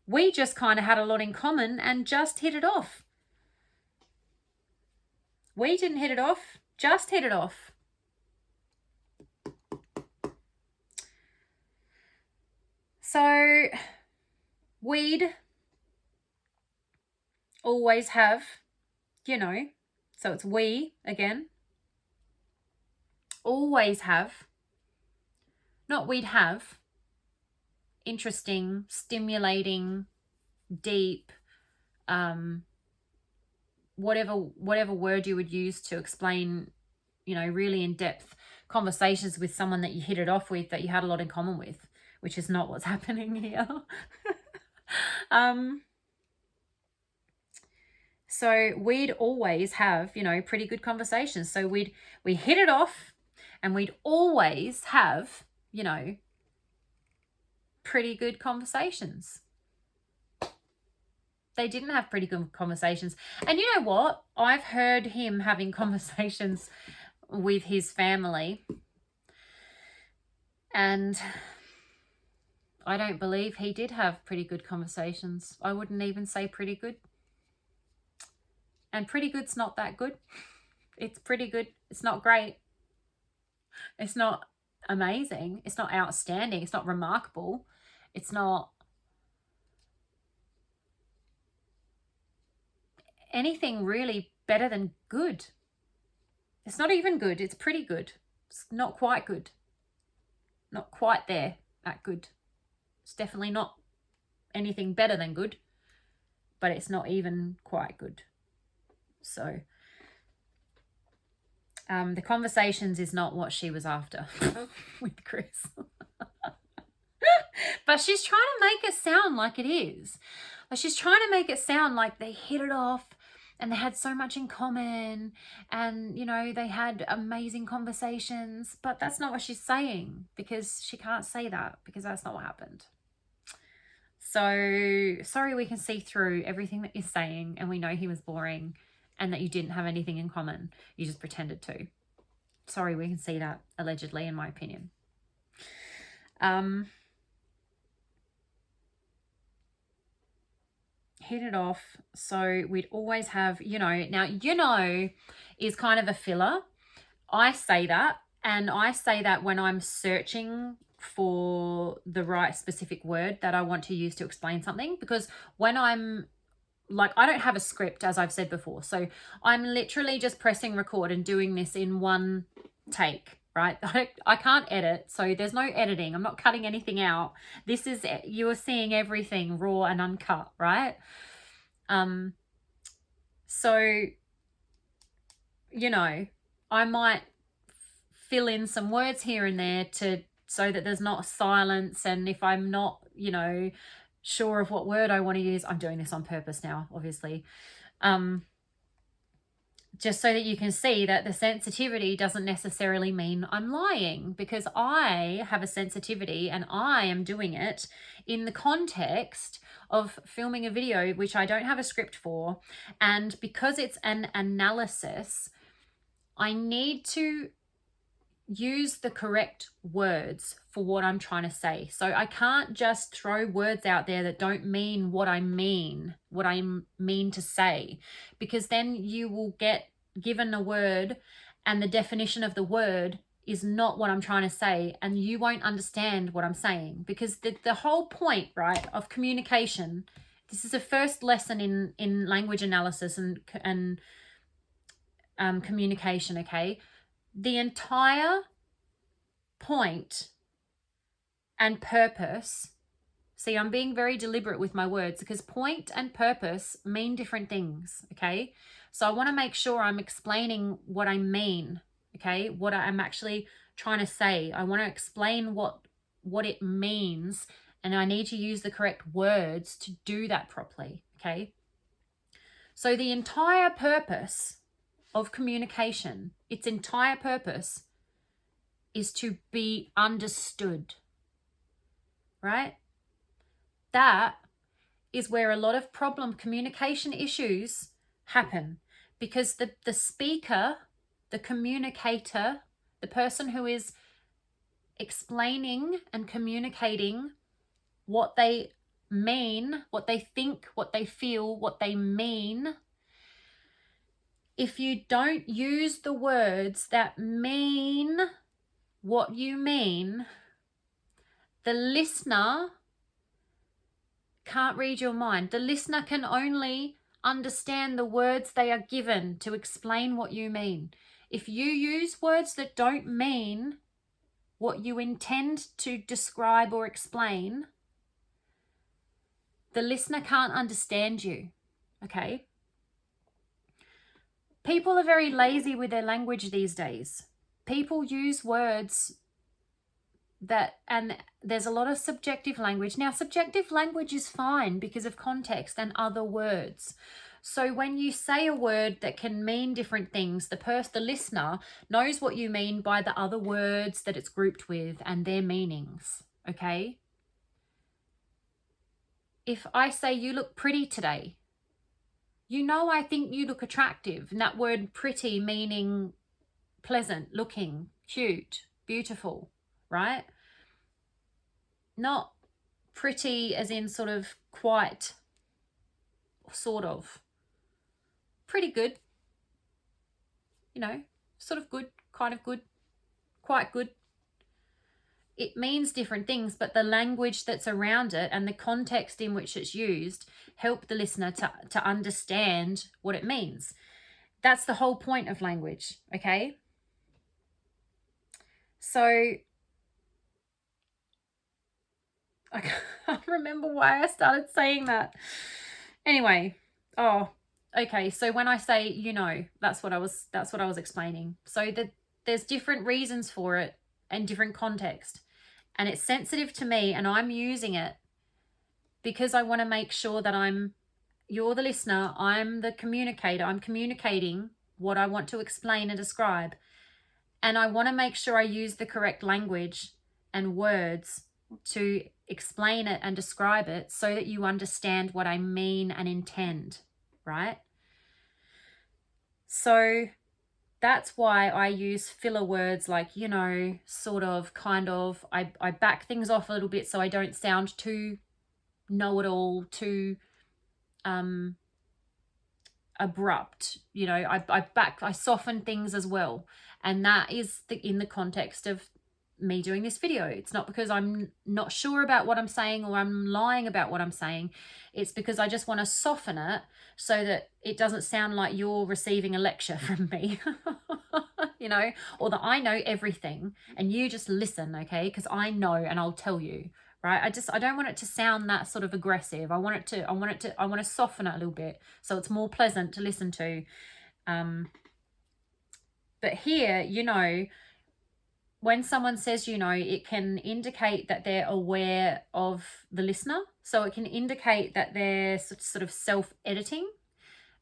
We just kind of had a lot in common and just hit it off. We didn't hit it off, just hit it off. So we'd always have, you know, so it's we again. Always have, not we'd have, interesting, stimulating, deep, whatever word you would use to explain, you know, really in-depth conversations with someone that you hit it off with, that you had a lot in common with, which is not what's happening here. So we'd always have, you know, pretty good conversations. So we hit it off, and we'd always have, you know, pretty good conversations. They didn't have pretty good conversations. And you know what? I've heard him having conversations with his family, and I don't believe he did have pretty good conversations. I wouldn't even say pretty good. And pretty good's not that good. It's pretty good. It's not great. It's not amazing. It's not outstanding. It's not remarkable. It's not anything really better than good. It's not even good. It's pretty good. It's not quite good. Not quite there at good. It's definitely not anything better than good, but it's not even quite good. So the conversations is not what she was after with Chris. But she's trying to make it sound like it is. Like she's trying to make it sound like they hit it off and they had so much in common and, you know, they had amazing conversations. But that's not what she's saying, because she can't say that, because that's not what happened. So sorry, we can see through everything that you're saying, and we know he was boring and that you didn't have anything in common. You just pretended to. Sorry, we can see that, allegedly, in my opinion. Hit it off. So we'd always have, you know, now, you know, is kind of a filler. I say that, and I say that when I'm searching for the right specific word that I want to use to explain something, because when I'm like, I don't have a script, as I've said before. So I'm literally just pressing record and doing this in one take, right? I can't edit. So there's no editing. I'm not cutting anything out. This is, you are seeing everything raw and uncut, right? So, you know, I might fill in some words here and there so that there's not silence. And if I'm not, you know, sure of what word I want to use, I'm doing this on purpose now, obviously, just so that you can see that the sensitivity doesn't necessarily mean I'm lying, because I have a sensitivity and I am doing it in the context of filming a video which I don't have a script for, and because it's an analysis, I need to use the correct words for what I'm trying to say. So I can't just throw words out there that don't mean what I mean to say, because then you will get given a word and the definition of the word is not what I'm trying to say, and you won't understand what I'm saying, because the whole point, right, of communication, this is the first lesson in language analysis and communication, okay? The entire point and purpose, see, I'm being very deliberate with my words, because point and purpose mean different things, okay? So I want to make sure I'm explaining what I mean, okay? What I'm actually trying to say. I want to explain what it means, and I need to use the correct words to do that properly, okay? So the entire purpose of communication, its entire purpose is to be understood, right? That is where a lot of communication issues happen, because the speaker, the communicator, the person who is explaining and communicating what they mean, what they think, what they feel, what they mean, if you don't use the words that mean what you mean, the listener can't read your mind. The listener can only understand the words they are given to explain what you mean. If you use words that don't mean what you intend to describe or explain, the listener can't understand you, okay? People are very lazy with their language these days. People use words and there's a lot of subjective language. Now, subjective language is fine because of context and other words. So when you say a word that can mean different things, the listener knows what you mean by the other words that it's grouped with and their meanings, okay? If I say, you look pretty today, you know I think you look attractive. And that word pretty meaning pleasant, looking, cute, beautiful, right? Not pretty as in sort of quite, sort of. Pretty good. You know, sort of good, kind of good, quite good. It means different things, but the language that's around it and the context in which it's used help the listener to understand what it means. That's the whole point of language, okay? So I can't remember why I started saying that. Anyway, okay. So when I say, you know, that's what I was explaining. So there's different reasons for it and different context. And it's sensitive to me, and I'm using it because I want to make sure that you're the listener, I'm the communicator, I'm communicating what I want to explain and describe. And I want to make sure I use the correct language and words to explain it and describe it so that you understand what I mean and intend, right? So that's why I use filler words like, you know, sort of, kind of. I back things off a little bit so I don't sound too know-it-all, too abrupt. You know, I soften things as well. And that is in the context of me doing this video. It's not because I'm not sure about what I'm saying or I'm lying about what I'm saying. It's because I just want to soften it so that it doesn't sound like you're receiving a lecture from me, you know, or that I know everything and you just listen, okay? Because I know and I'll tell you, right? I don't want it to sound that sort of aggressive. I want to soften it a little bit so it's more pleasant to listen to. But here, you know, when someone says, you know, it can indicate that they're aware of the listener. So it can indicate that they're sort of self-editing,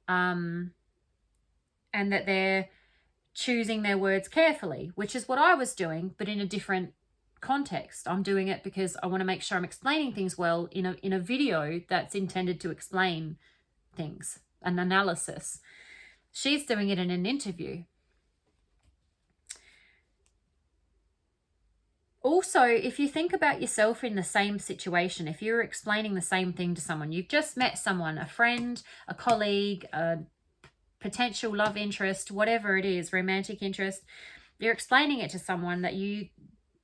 and that they're choosing their words carefully, which is what I was doing, but in a different context. I'm doing it because I want to make sure I'm explaining things well in a video that's intended to explain things, an analysis. She's doing it in an interview. Also, if you think about yourself in the same situation, if you're explaining the same thing to someone, you've just met someone, a friend, a colleague, a potential love interest, whatever it is, romantic interest, you're explaining it to someone that you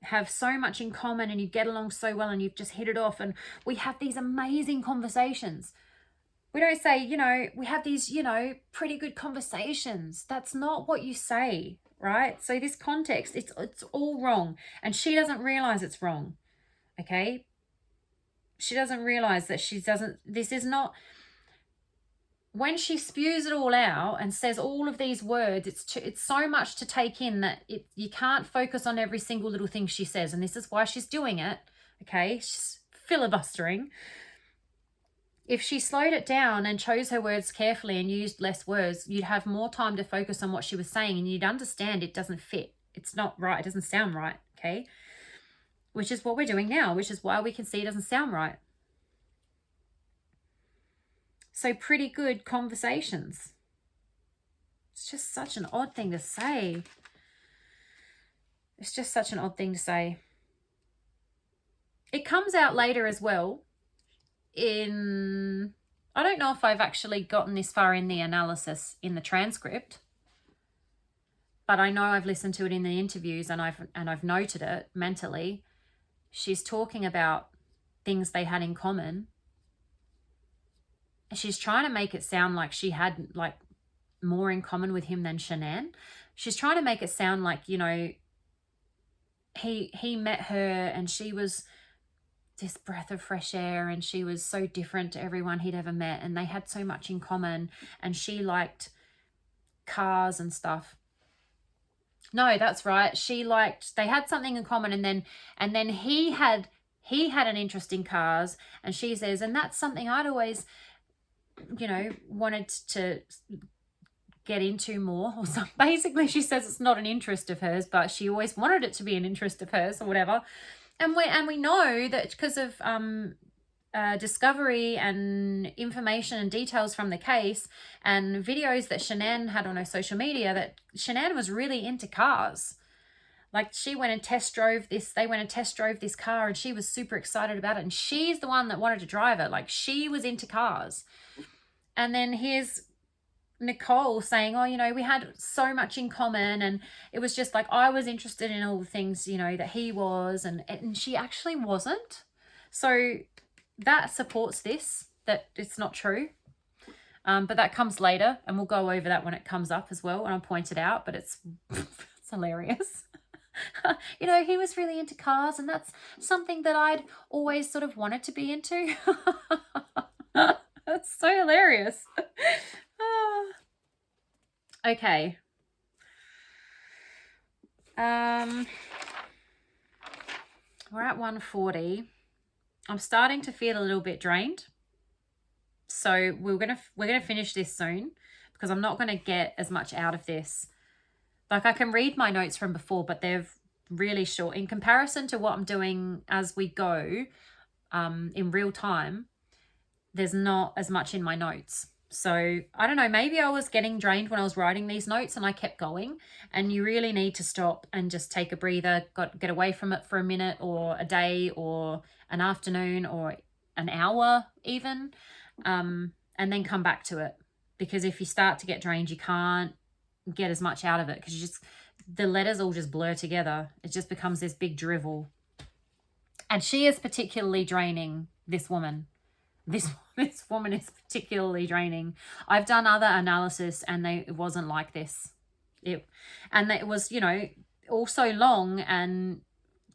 have so much in common and you get along so well and you've just hit it off and we have these amazing conversations. We don't say, you know, we have these, you know, pretty good conversations. That's not what you say, right? So this context, it's all wrong. And she doesn't realize it's wrong, okay? She doesn't realize that this is not, when she spews it all out and says all of these words, it's so much to take in that you can't focus on every single little thing she says. And this is why she's doing it, okay? She's filibustering. If she slowed it down and chose her words carefully and used less words, you'd have more time to focus on what she was saying and you'd understand it doesn't fit. It's not right. It doesn't sound right, okay? Which is what we're doing now, which is why we can see it doesn't sound right. So pretty good conversations. It's just such an odd thing to say. It's just such an odd thing to say. It comes out later as well. I don't know if I've actually gotten this far in the analysis in the transcript, but I know I've listened to it in the interviews and I've noted it mentally. She's talking about things they had in common. She's trying to make it sound like she had like more in common with him than Shanann. She's trying to make it sound like, you know, he met her and she was this breath of fresh air and she was so different to everyone he'd ever met and they had so much in common and she liked cars and stuff. No, that's right. They had something in common, and then he had an interest in cars, and she says, and that's something I'd always, wanted to get into more, or something. Basically, she says it's not an interest of hers, but she always wanted it to be an interest of hers, or whatever. And we know that because of discovery and information and details from the case and videos that Shanann had on her social media, that Shanann was really into cars. Like, they went and test drove this car, and she was super excited about it, and she's the one that wanted to drive it. Like, she was into cars. And then here's Nichol saying, oh, we had so much in common, and it was just like I was interested in all the things, that he was, and she actually wasn't. So that supports this, that it's not true. But that comes later, and we'll go over that when it comes up as well, and I'll point it out, but it's it's hilarious. He was really into cars, and that's something that I'd always sort of wanted to be into. That's so hilarious. Okay. We're at 1:40. I'm starting to feel a little bit drained. So we're gonna finish this soon, because I'm not gonna get as much out of this. Like, I can read my notes from before, but they're really short in comparison to what I'm doing as we go in real time. There's not as much in my notes. So I don't know, maybe I was getting drained when I was writing these notes and I kept going, and you really need to stop and just take a breather, get away from it for a minute or a day or an afternoon or an hour even, and then come back to it. Because if you start to get drained, you can't get as much out of it, because the letters all just blur together. It just becomes this big drivel. And she is particularly draining, this woman. This woman is particularly draining. I've done other analysis, and it wasn't like this. It was, all so long, and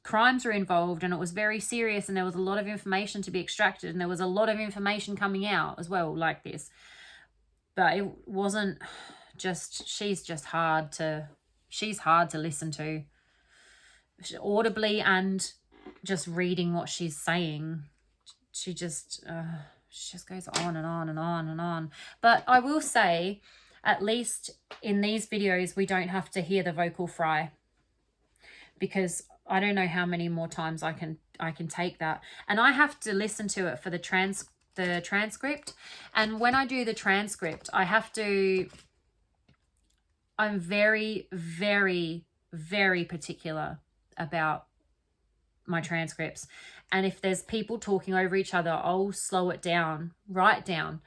crimes were involved, and it was very serious, and there was a lot of information to be extracted, and there was a lot of information coming out as well like this. But it wasn't just, she's hard to listen to, audibly and just reading what she's saying. She just goes on and on and on and on. But I will say, at least in these videos, we don't have to hear the vocal fry, because I don't know how many more times I can take that, and I have to listen to it for the transcript. And when I do the transcript, I'm very, very, very particular about my transcripts. And if there's people talking over each other, I'll slow it down, write down,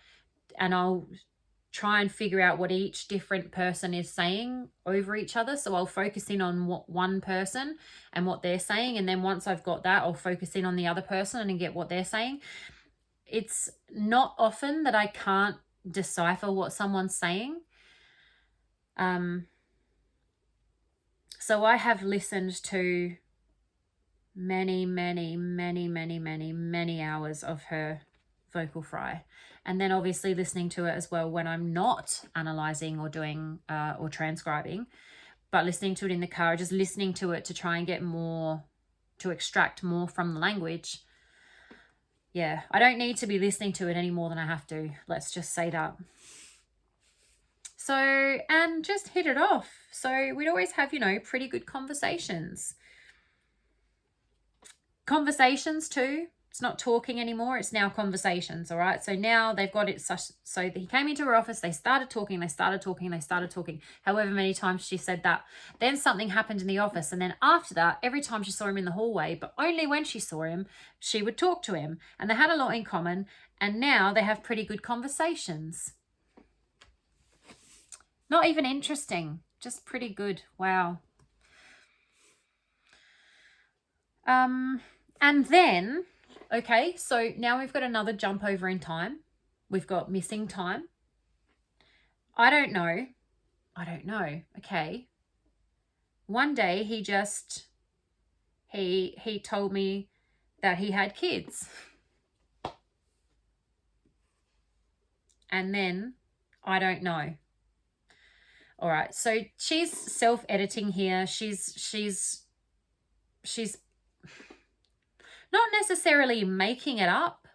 and I'll try and figure out what each different person is saying over each other. So I'll focus in on what one person and what they're saying, and then once I've got that, I'll focus in on the other person and get what they're saying. It's not often that I can't decipher what someone's saying. So I have listened to many, many, many, many, many, many hours of her vocal fry, and then obviously listening to it as well when I'm not analyzing or doing or transcribing, but listening to it in the car, just listening to it to try and get more, to extract more from the language. Yeah, I don't need to be listening to it any more than I have to. Let's just say that. So, and just hit it off. So we'd always have, pretty good conversations. Conversations too. It's not talking anymore. It's now conversations. All right. So now they've got it so that he came into her office. They started talking. However many times she said that. Then something happened in the office. And then after that, every time she saw him in the hallway, but only when she saw him, she would talk to him. And they had a lot in common. And now they have pretty good conversations. Not even interesting. Just pretty good. Wow. And then, okay, so now we've got another jump over in time. We've got missing time. I don't know. Okay. One day he told me that he had kids. And then, I don't know. All right, so she's self-editing here. She's not necessarily making it up,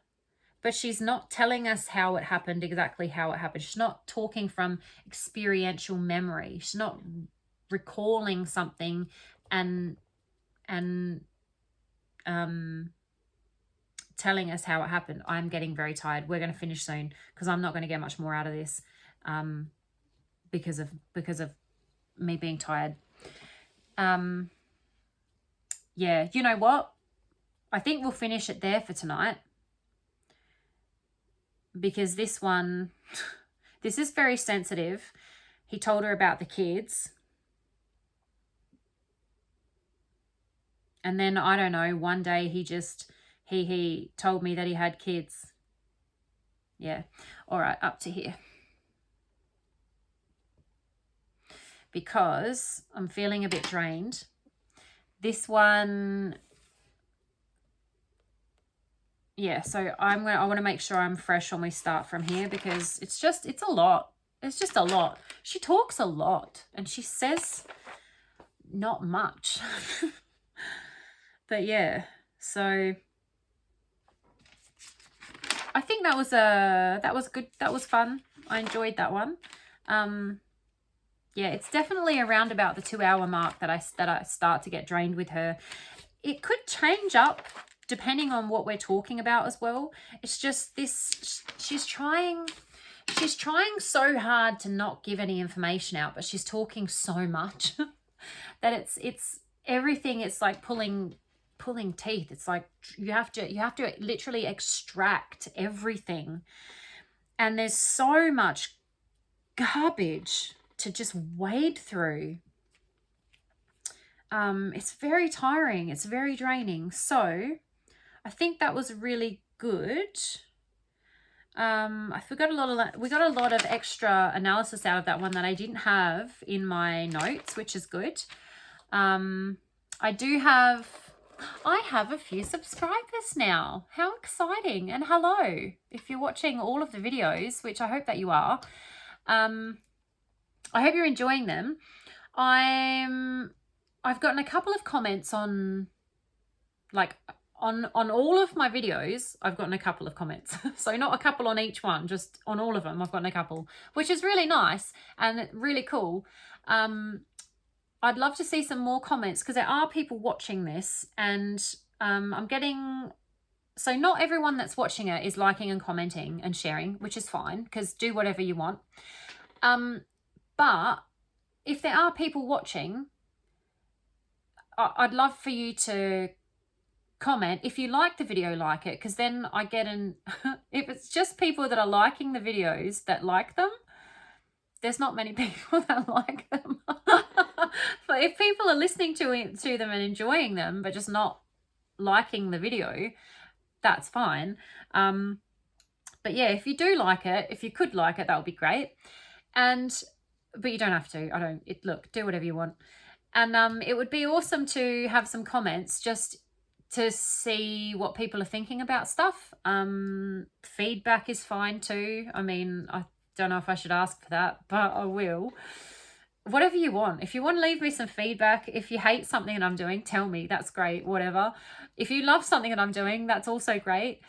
but she's not telling us how it happened, exactly how it happened. She's not talking from experiential memory. She's not recalling something and telling us how it happened. I'm getting very tired. We're going to finish soon because I'm not going to get much more out of this because of me being tired. Yeah, you know what? I think we'll finish it there for tonight, because this one, this is very sensitive. He told her about the kids. And then, I don't know, one day he told me that he had kids. Yeah. All right, up to here. Because I'm feeling a bit drained. This one, yeah, so I want to make sure I'm fresh when we start from here, because it's a lot. It's just a lot. She talks a lot and she says not much. But yeah, so I think that was good. That was fun. I enjoyed that one. Yeah, it's definitely around about the 2-hour mark that I start to get drained with her. It could change up depending on what we're talking about as well. It's just this, she's trying so hard to not give any information out, but she's talking so much that it's everything. It's like pulling teeth. It's like you have to literally extract everything, and there's so much garbage to just wade through. It's very tiring. It's very draining. So I think that was really good. We got a lot of extra analysis out of that one that I didn't have in my notes, which is good. I have a few subscribers now. How exciting. And hello, if you're watching all of the videos, which I hope that you are. I hope you're enjoying them. I've gotten a couple of comments on, like, on all of my videos. I've gotten a couple of comments. So not a couple on each one, just on all of them I've gotten a couple, which is really nice and really cool. I'd love to see some more comments, because there are people watching this, and I'm getting... So not everyone that's watching it is liking and commenting and sharing, which is fine, because do whatever you want. But if there are people watching, I'd love for you to comment. If you like the video, like it, because then I get if it's just people that are liking the videos that like them, there's not many people that like them. But if people are listening to them and enjoying them, but just not liking the video, that's fine. But yeah, if you do like it, if you could like it, that would be great. But you don't have to. Look, do whatever you want. And it would be awesome to have some comments, just to see what people are thinking about stuff. Feedback is fine too. I mean, I don't know if I should ask for that, but I will. Whatever you want. If you want to leave me some feedback, if you hate something that I'm doing, tell me. That's great. Whatever. If you love something that I'm doing, that's also great.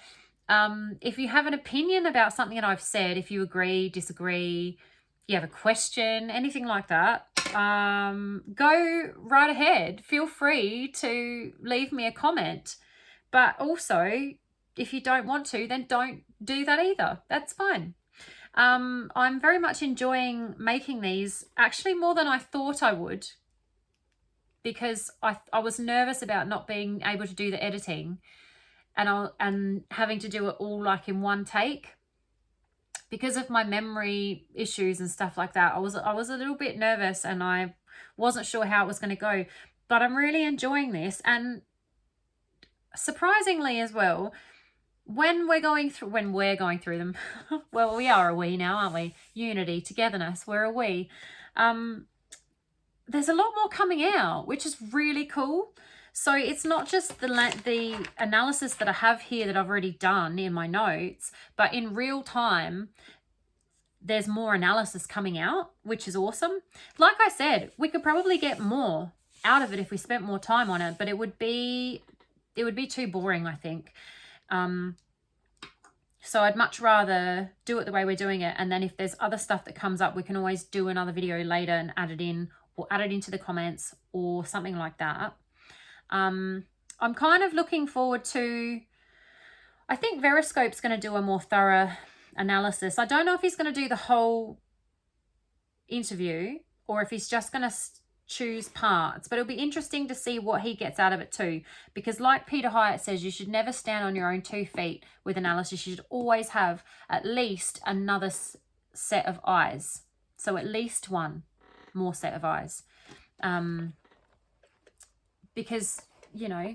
If you have an opinion about something that I've said, if you agree, disagree, you have a question, anything like that, go right ahead. Feel free to leave me a comment. But also, if you don't want to, then don't do that either. That's fine. I'm very much enjoying making these, actually more than I thought I would, because I was nervous about not being able to do the editing and having to do it all like in one take. Because of my memory issues and stuff like that, I was a little bit nervous, and I wasn't sure how it was going to go. But I'm really enjoying this, and surprisingly as well, when we're going through them, well, we are a we now, aren't we? Unity, togetherness, we're a we. There's a lot more coming out, which is really cool. So it's not just the analysis that I have here that I've already done in my notes, but in real time, there's more analysis coming out, which is awesome. Like I said, we could probably get more out of it if we spent more time on it, but it would be too boring, I think. So I'd much rather do it the way we're doing it. And then if there's other stuff that comes up, we can always do another video later and add it in, or add it into the comments or something like that. I'm kind of looking forward to, I think Veriscope's going to do a more thorough analysis. I don't know if he's going to do the whole interview or if he's just going to choose parts, but it'll be interesting to see what he gets out of it too, because like Peter Hyatt says, you should never stand on your own 2 feet with analysis. You should always have at least another set of eyes, so at least one more set of eyes, because, you know,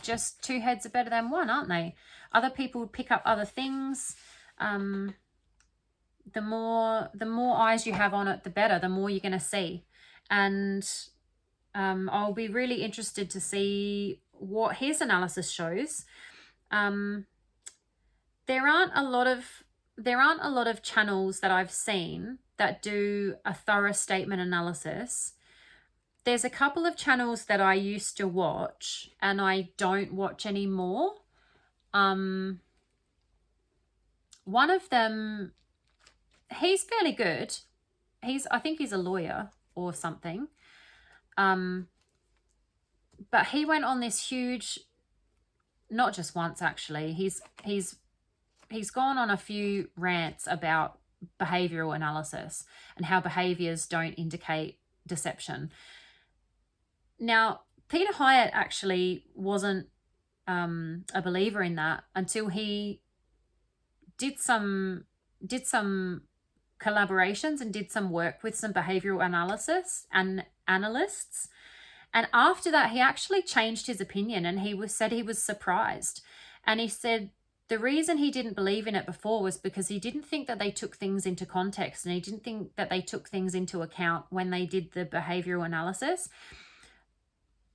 just 2 heads are better than 1, aren't they? Other people pick up other things. The more eyes you have on it, the better, the more you're going to see. And I'll be really interested to see what his analysis shows. There aren't a lot of channels that I've seen that do a thorough statement analysis. There's a couple of channels that I used to watch and I don't watch anymore. One of them, he's fairly good. I think he's a lawyer or something. But he went on this huge, not just once actually, he's gone on a few rants about behavioral analysis and how behaviors don't indicate deception. Now, Peter Hyatt actually wasn't a believer in that until he did some collaborations and did some work with some behavioral analysis and analysts. And after that, he actually changed his opinion, and said he was surprised. And he said the reason he didn't believe in it before was because he didn't think that they took things into context, and he didn't think that they took things into account when they did the behavioral analysis,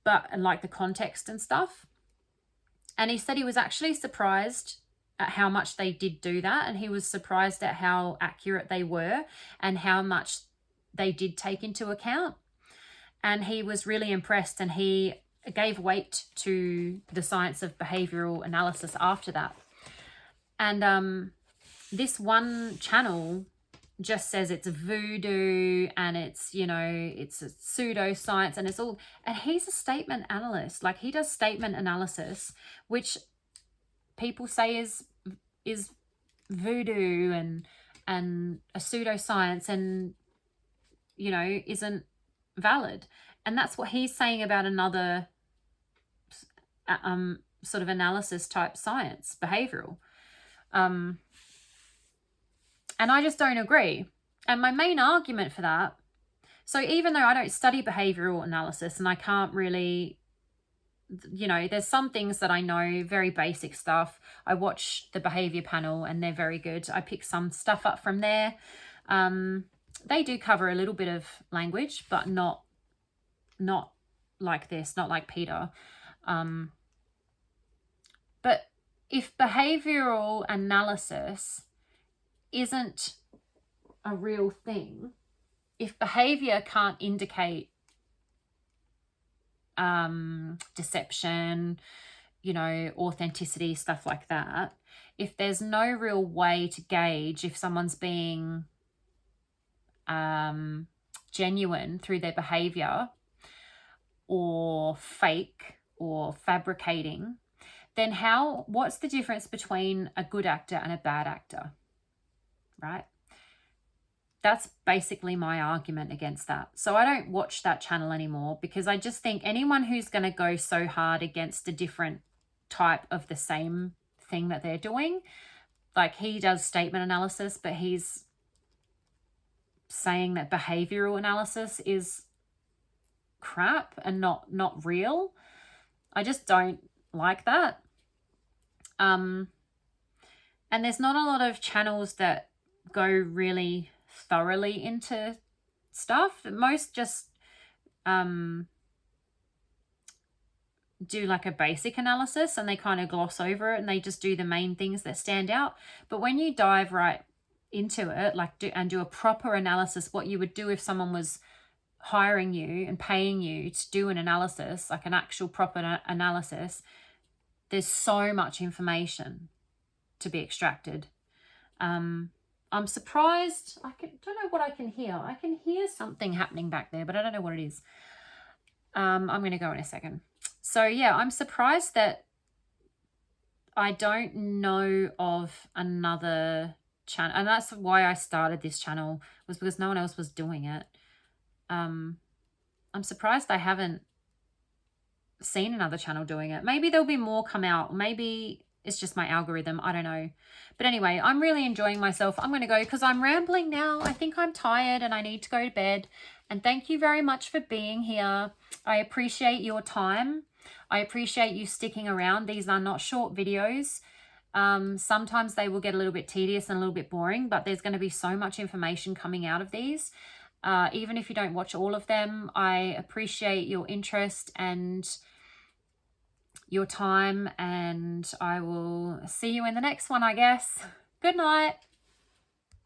but like the context and stuff. And he said he was actually surprised at how much they did do that, and he was surprised at how accurate they were and how much they did take into account. And he was really impressed, and he gave weight to the science of behavioral analysis after that. And this one channel just says it's voodoo and it's, you know, it's a pseudoscience and it's all, and he's a statement analyst. Like, he does statement analysis, which people say is voodoo and a pseudoscience and, you know, isn't valid. And that's what he's saying about another sort of analysis type science, behavioral. And I just don't agree. And my main argument for that, so even though I don't study behavioral analysis and I can't really, you know, there's some things that I know, very basic stuff. I watch the behavior panel and they're very good. I pick some stuff up from there. They do cover a little bit of language, but not like this, not like Peter. But if behavioral analysis isn't a real thing, if behavior can't indicate deception, you know, authenticity, stuff like that, if there's no real way to gauge if someone's being genuine through their behavior or fake or fabricating, then what's the difference between a good actor and a bad actor, right? That's basically my argument against that. So I don't watch that channel anymore, because I just think anyone who's going to go so hard against a different type of the same thing that they're doing, like he does statement analysis, but he's saying that behavioral analysis is crap and not real. I just don't like that. And there's not a lot of channels that go really thoroughly into stuff. Most just do like a basic analysis and they kind of gloss over it and they just do the main things that stand out. But when you dive right into it, like do a proper analysis, what you would do if someone was hiring you and paying you to do an analysis, like an actual proper analysis, there's so much information to be extracted. I'm surprised. Don't know what I can hear. I can hear something happening back there, but I don't know what it is. I'm going to go in a second. So yeah, I'm surprised that I don't know of another channel, and that's why I started this channel, was because no one else was doing it. I'm surprised I haven't seen another channel doing it. Maybe there'll be more come out. Maybe it's just my algorithm. I don't know. But anyway, I'm really enjoying myself. I'm going to go because I'm rambling now. I think I'm tired and I need to go to bed. And thank you very much for being here. I appreciate your time. I appreciate you sticking around. These are not short videos. Sometimes they will get a little bit tedious and a little bit boring, but there's going to be so much information coming out of these. Even if you don't watch all of them, I appreciate your interest and your time, and I will see you in the next one, I guess. Good night.